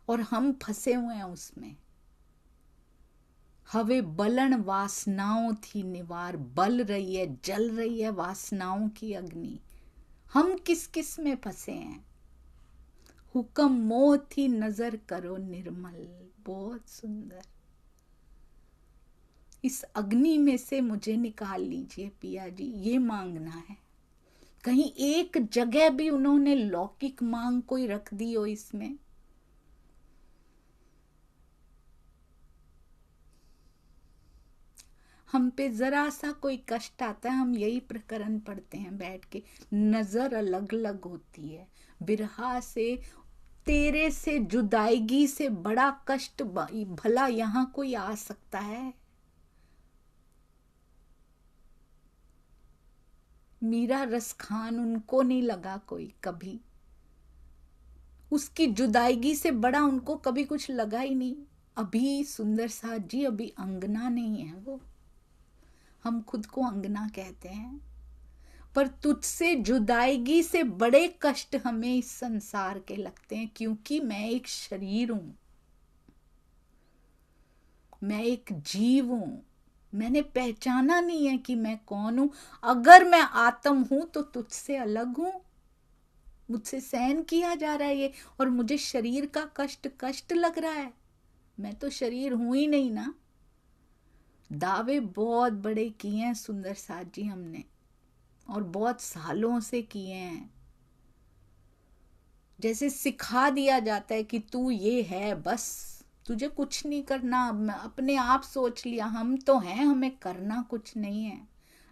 और हम फंसे हुए हैं उसमें। हवे बलन वासनाओं थी निवार, बल रही है जल रही है वासनाओं की अग्नि। हम किस किस में फंसे हैं। हुक्म मोह थी नजर करो निर्मल, बहुत सुंदर। इस अग्नि में से मुझे निकाल लीजिए पिया जी, ये मांगना है। कहीं एक जगह भी उन्होंने लौकिक मांग कोई रख दी हो इसमें। हम पे जरा सा कोई कष्ट आता है, हम यही प्रकरण पढ़ते हैं बैठ के, नजर अलग अलग होती है। बिरहा से, तेरे से जुदाईगी से बड़ा कष्ट भला यहां कोई आ सकता है। मीरा रसखान उनको नहीं लगा कोई कभी, उसकी जुदाईगी से बड़ा उनको कभी कुछ लगा ही नहीं। अभी सुंदर साथ जी अभी अंगना नहीं है वो, हम खुद को अंगना कहते हैं, पर तुझसे जुदाईगी से बड़े कष्ट हमें इस संसार के लगते हैं, क्योंकि मैं एक शरीर हूं, मैं एक जीव हूं। मैंने पहचाना नहीं है कि मैं कौन हूं। अगर मैं आत्म हूं तो तुझसे अलग हूं, मुझसे सहन किया जा रहा है ये, और मुझे शरीर का कष्ट लग रहा है। मैं तो शरीर हूं ही नहीं ना। दावे बहुत बड़े किए हैं सुंदर साथ जी हमने, और बहुत सालों से किए हैं। जैसे सिखा दिया जाता है कि तू ये है, बस तुझे कुछ नहीं करना, अपने आप सोच लिया हम तो हैं, हमें करना कुछ नहीं है।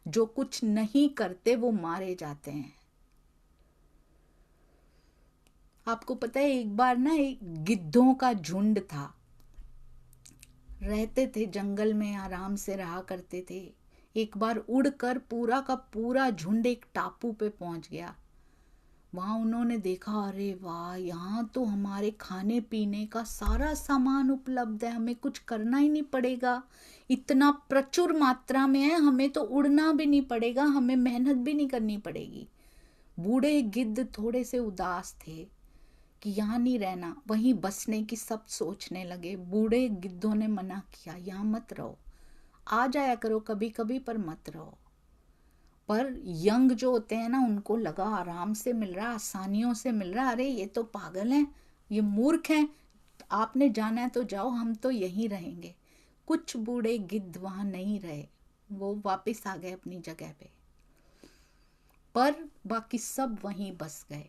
जो कुछ नहीं करते वो मारे जाते हैं। आपको पता है एक बार ना एक गिद्धों का झुंड था, रहते थे जंगल में, आराम से रहा करते थे। एक बार उड़कर पूरा का पूरा झुंड एक टापू पे पहुंच गया। वहां उन्होंने देखा, अरे वाह, यहाँ तो हमारे खाने पीने का सारा सामान उपलब्ध है, हमें कुछ करना ही नहीं पड़ेगा, इतना प्रचुर मात्रा में है, हमें तो उड़ना भी नहीं पड़ेगा, हमें मेहनत भी नहीं करनी पड़ेगी। बूढ़े गिद्ध थोड़े से उदास थे कि यहाँ नहीं रहना, वहीं बसने की सब सोचने लगे। बूढ़े गिद्धों ने मना किया, यहाँ मत रहो, आ जाया करो कभी कभी, पर मत रहो। पर यंग जो होते हैं ना, उनको लगा आराम से मिल रहा, आसानियों से मिल रहा, अरे ये तो पागल हैं, ये मूर्ख हैं, आपने जाना है तो जाओ, हम तो यहीं रहेंगे। कुछ बूढ़े गिद्ध वहां नहीं रहे, वो वापस आ गए अपनी जगह पे, पर बाकी सब वहीं बस गए।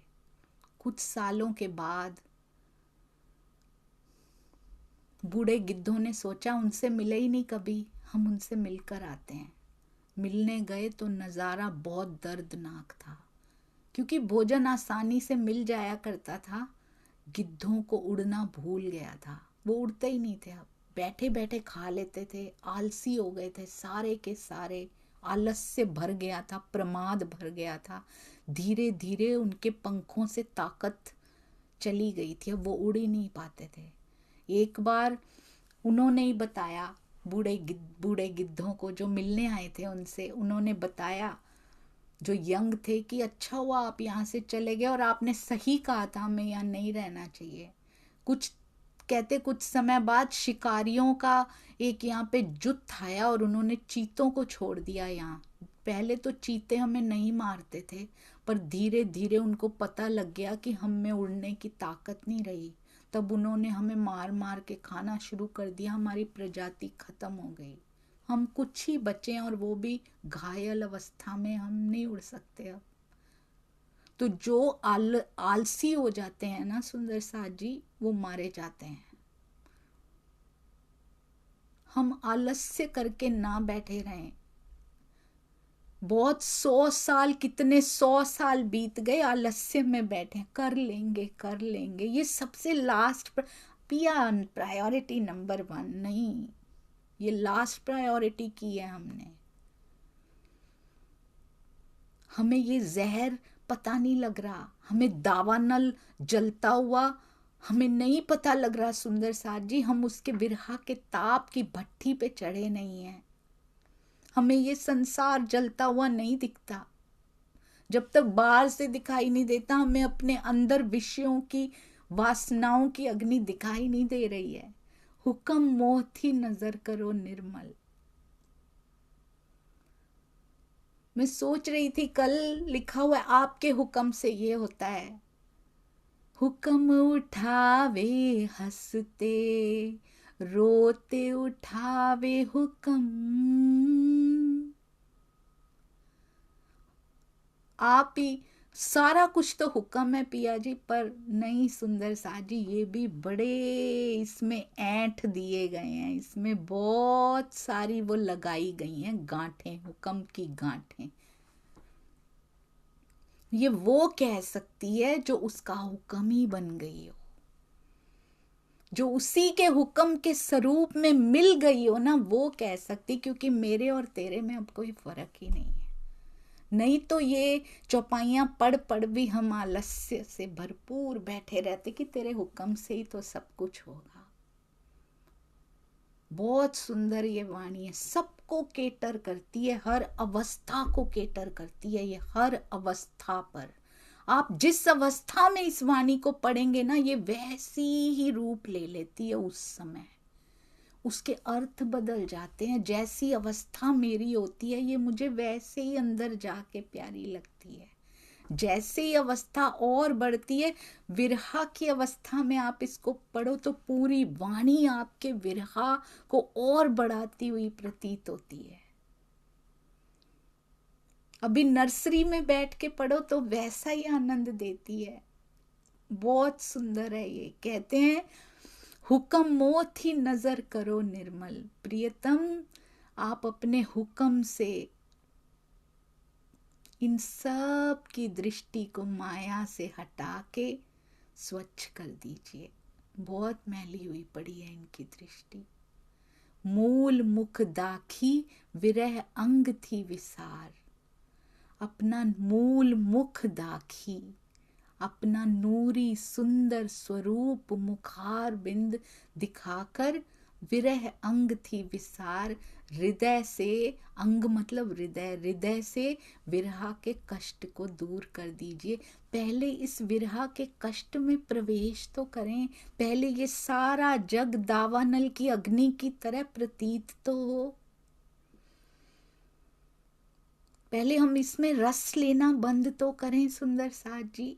कुछ सालों के बाद बूढ़े गिद्धों ने सोचा, उनसे मिले ही नहीं कभी, हम उनसे मिलकर आते हैं। मिलने गए तो नज़ारा बहुत दर्दनाक था, क्योंकि भोजन आसानी से मिल जाया करता था, गिद्धों को उड़ना भूल गया था। वो उड़ते ही नहीं थे, अब बैठे बैठे खा लेते थे, आलसी हो गए थे सारे के सारे, आलस से भर गया था, प्रमाद भर गया था। धीरे धीरे उनके पंखों से ताकत चली गई थी, अब वो उड़ ही नहीं पाते थे। एक बार उन्होंने ही बताया, बूढ़े गिद्धों को जो मिलने आए थे उनसे, उन्होंने बताया जो यंग थे कि अच्छा हुआ आप यहाँ से चले गए, और आपने सही कहा था, हमें यहाँ नहीं रहना चाहिए। कुछ समय बाद शिकारियों का एक यहाँ पे जुट आया, और उन्होंने चीतों को छोड़ दिया यहाँ। पहले तो चीते हमें नहीं मारते थे, पर धीरे धीरे उनको पता लग गया कि हम में उड़ने की ताकत नहीं रही, तब उन्होंने हमें मार मार के खाना शुरू कर दिया, हमारी प्रजाति खत्म हो गई। हम कुछ ही बचे हैं, और वो भी घायल अवस्था में, हम नहीं उड़ सकते अब। तो जो आलसी हो जाते हैं ना सुंदर साथ जी, वो मारे जाते हैं। हम आलस्य करके ना बैठे रहें। बहुत 100 साल, कितने 100 साल बीत गए आलस्य में बैठे, कर लेंगे कर लेंगे, ये सबसे लास्ट पिया प्रायोरिटी नंबर 1 नहीं, ये लास्ट प्रायोरिटी की है हमने। हमें ये जहर पता नहीं लग रहा, हमें दावानल जलता हुआ हमें नहीं पता लग रहा सुंदर साथ जी, हम उसके विरहा के ताप की भट्ठी पे चढ़े नहीं हैं। हमें ये संसार जलता हुआ नहीं दिखता। जब तक बाहर से दिखाई नहीं देता, हमें अपने अंदर विषयों की, वासनाओं की अग्नि दिखाई नहीं दे रही है। हुक्म मोह थी नजर करो निर्मल। मैं सोच रही थी, कल लिखा हुआ है आपके हुक्म से ये होता है। हुक्म उठावे हंसते रोते उठावे हुक्म। आप ही सारा कुछ तो हुक्म है पिया जी, पर नहीं सुंदर साथ जी, ये भी बड़े इसमें ऐंठ दिए गए हैं, इसमें बहुत सारी वो लगाई गई हैं गांठें, हुक्म की गांठें। ये वो कह सकती है जो उसका हुक्म ही बन गई हो, जो उसी के हुक्म के स्वरूप में मिल गई हो ना, वो कह सकती, क्योंकि मेरे और तेरे में अब कोई फर्क ही नहीं है। नहीं तो ये चौपाइयां पढ़ पढ़ भी हम आलस्य से भरपूर बैठे रहते कि तेरे हुक्म से ही तो सब कुछ होगा। बहुत सुंदर ये वाणी है, सबको केटर करती है, हर अवस्था को केटर करती है, ये हर अवस्था पर। आप जिस अवस्था में इस वाणी को पढ़ेंगे ना, ये वैसी ही रूप ले लेती है उस समय, उसके अर्थ बदल जाते हैं। जैसी अवस्था मेरी होती है, ये मुझे वैसे ही अंदर जाके प्यारी लगती है। जैसे ही अवस्था और बढ़ती है, विरहा की अवस्था में आप इसको पढ़ो तो पूरी वाणी आपके विरहा को और बढ़ाती हुई प्रतीत होती है। अभी नर्सरी में बैठ के पढ़ो तो वैसा ही आनंद देती है। बहुत सुंदर है ये। कहते हैं हुक्म मोह थी नजर करो निर्मल। प्रियतम, आप अपने हुक्म से इन सब की दृष्टि को माया से हटा के स्वच्छ कर दीजिए। बहुत मैली हुई पड़ी है इनकी दृष्टि। मूल मुख दाखी विरह अंग थी विसार। अपना मूल मुख दाखी, अपना नूरी सुंदर स्वरूप मुखार बिंद दिखाकर विरह अंग थी विसार। हृदय से, अंग मतलब हृदय, हृदय से विरहा के कष्ट को दूर कर दीजिए। पहले इस विरहा के कष्ट में प्रवेश तो करें, पहले ये सारा जग दावानल की अग्नि की तरह प्रतीत तो हो। पहले हम इसमें रस लेना बंद तो करें सुंदर साथ जी।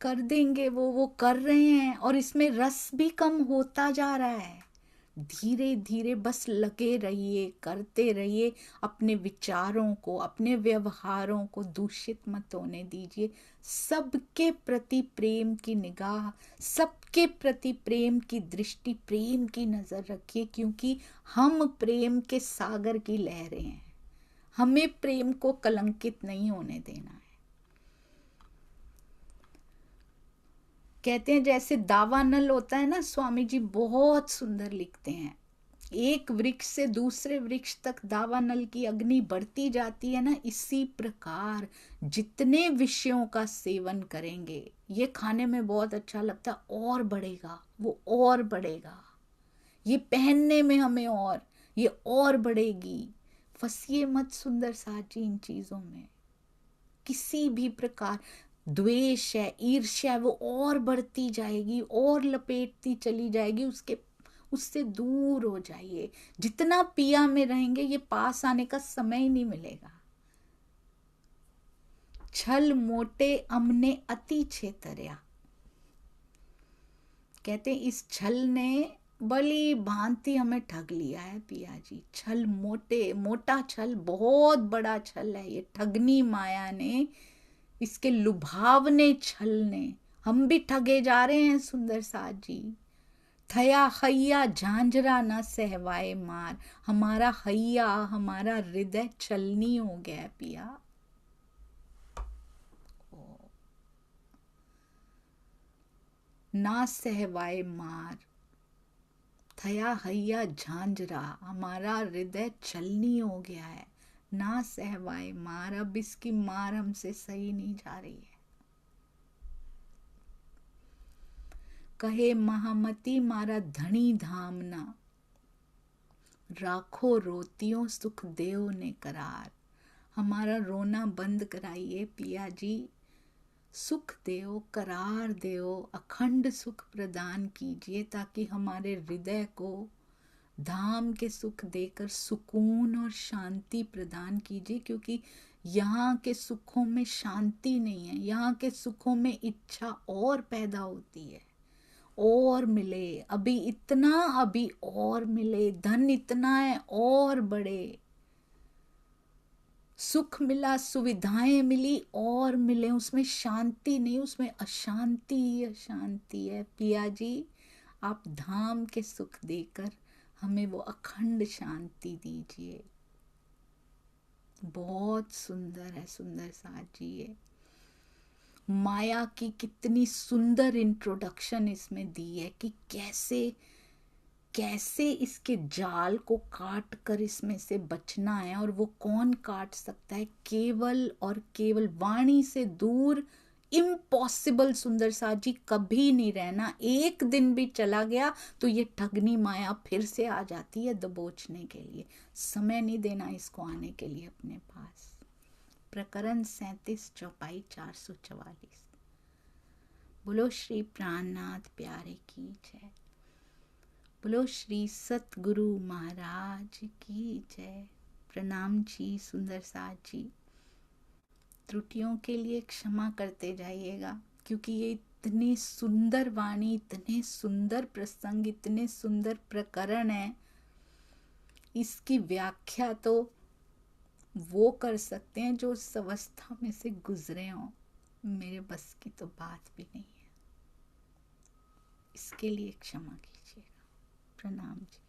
कर देंगे, वो कर रहे हैं, और इसमें रस भी कम होता जा रहा है। धीरे धीरे बस लगे रहिए, करते रहिए। अपने विचारों को, अपने व्यवहारों को दूषित मत होने दीजिए। सबके प्रति प्रेम की निगाह, सबके प्रति प्रेम की दृष्टि, प्रेम की नजर रखिए, क्योंकि हम प्रेम के सागर की लहरें हैं। हमें प्रेम को कलंकित नहीं होने देना है। कहते हैं जैसे दावानल होता है ना, स्वामी जी बहुत सुंदर लिखते हैं। एक वृक्ष से दूसरे वृक्ष तक दावानल की अग्नि बढ़ती जाती है ना, इसी प्रकार जितने विषयों का सेवन करेंगे, ये खाने में बहुत अच्छा लगता, और बढ़ेगा, वो और बढ़ेगा। ये पहनने में हमें और, ये और बढ़ेगी। फंसिए मत सुंदर साथ जी इन चीजों में। किसी भी प्रकार द्वेष है, ईर्ष्या है, वो और बढ़ती जाएगी, और लपेटती चली जाएगी, उससे दूर हो जाइए। जितना पिया में रहेंगे, ये पास आने का समय ही नहीं मिलेगा। छल मोटे अमने अति छेतरिया। कहते हैं इस छल ने भली भांति हमें ठग लिया है पिया जी। छल, मोटा छल, बहुत बड़ा छल है ये। ठगनी माया ने, इसके लुभावने छल ने हम भी ठगे जा रहे हैं सुंदर साथ जी। थया हैया झांझरा न सहवाए मार। हमारा हैया, हमारा हृदय छलनी हो गया है पिया। ना सहवाए मार, थया हैया झांझरा, हमारा हृदय छलनी हो गया है। ना सहवाए मार, अब इसकी मार हमसे सही नहीं जा रही है। कहे महामती मारा धनी धामना, राखो रोतियों सुख देव ने करार। हमारा रोना बंद कराइए पिया जी। सुख देव, करार देव, अखंड सुख प्रदान कीजिए, ताकि हमारे हृदय को धाम के सुख देकर सुकून और शांति प्रदान कीजिए। क्योंकि यहाँ के सुखों में शांति नहीं है, यहाँ के सुखों में इच्छा और पैदा होती है, और मिले, अभी इतना, अभी और मिले, धन इतना है और बढ़े, सुख मिला, सुविधाएं मिली और मिले, उसमें शांति नहीं, उसमें अशांति ही अशांति है। पिया जी, आप धाम के सुख देकर हमें वो अखंड शांति दीजिए। बहुत सुंदर है सुंदर साथ जी ये। माया की कितनी सुंदर इंट्रोडक्शन इसमें दी है कि कैसे कैसे इसके जाल को काट कर इसमें से बचना है। और वो कौन काट सकता है? केवल और केवल वाणी से दूर इम्पॉसिबल सुंदर साथ जी कभी नहीं रहना। एक दिन भी चला गया तो ये ठगनी माया फिर से आ जाती है दबोचने के लिए। समय नहीं देना इसको आने के लिए अपने पास। प्रकरण 37 चौपाई 444। बोलो श्री प्राणनाथ प्यारे की जय। बोलो श्री सतगुरु महाराज की जय। प्रणाम जी सुंदर साथ जी। त्रुटियों के लिए क्षमा करते जाइएगा, क्योंकि ये इतनी सुंदर वाणी, इतने सुंदर प्रसंग, इतने सुंदर प्रकरण है, इसकी व्याख्या तो वो कर सकते हैं जो उस अवस्था में से गुजरे हों। मेरे बस की तो बात भी नहीं है। इसके लिए क्षमा कीजिएगा। प्रणाम जी।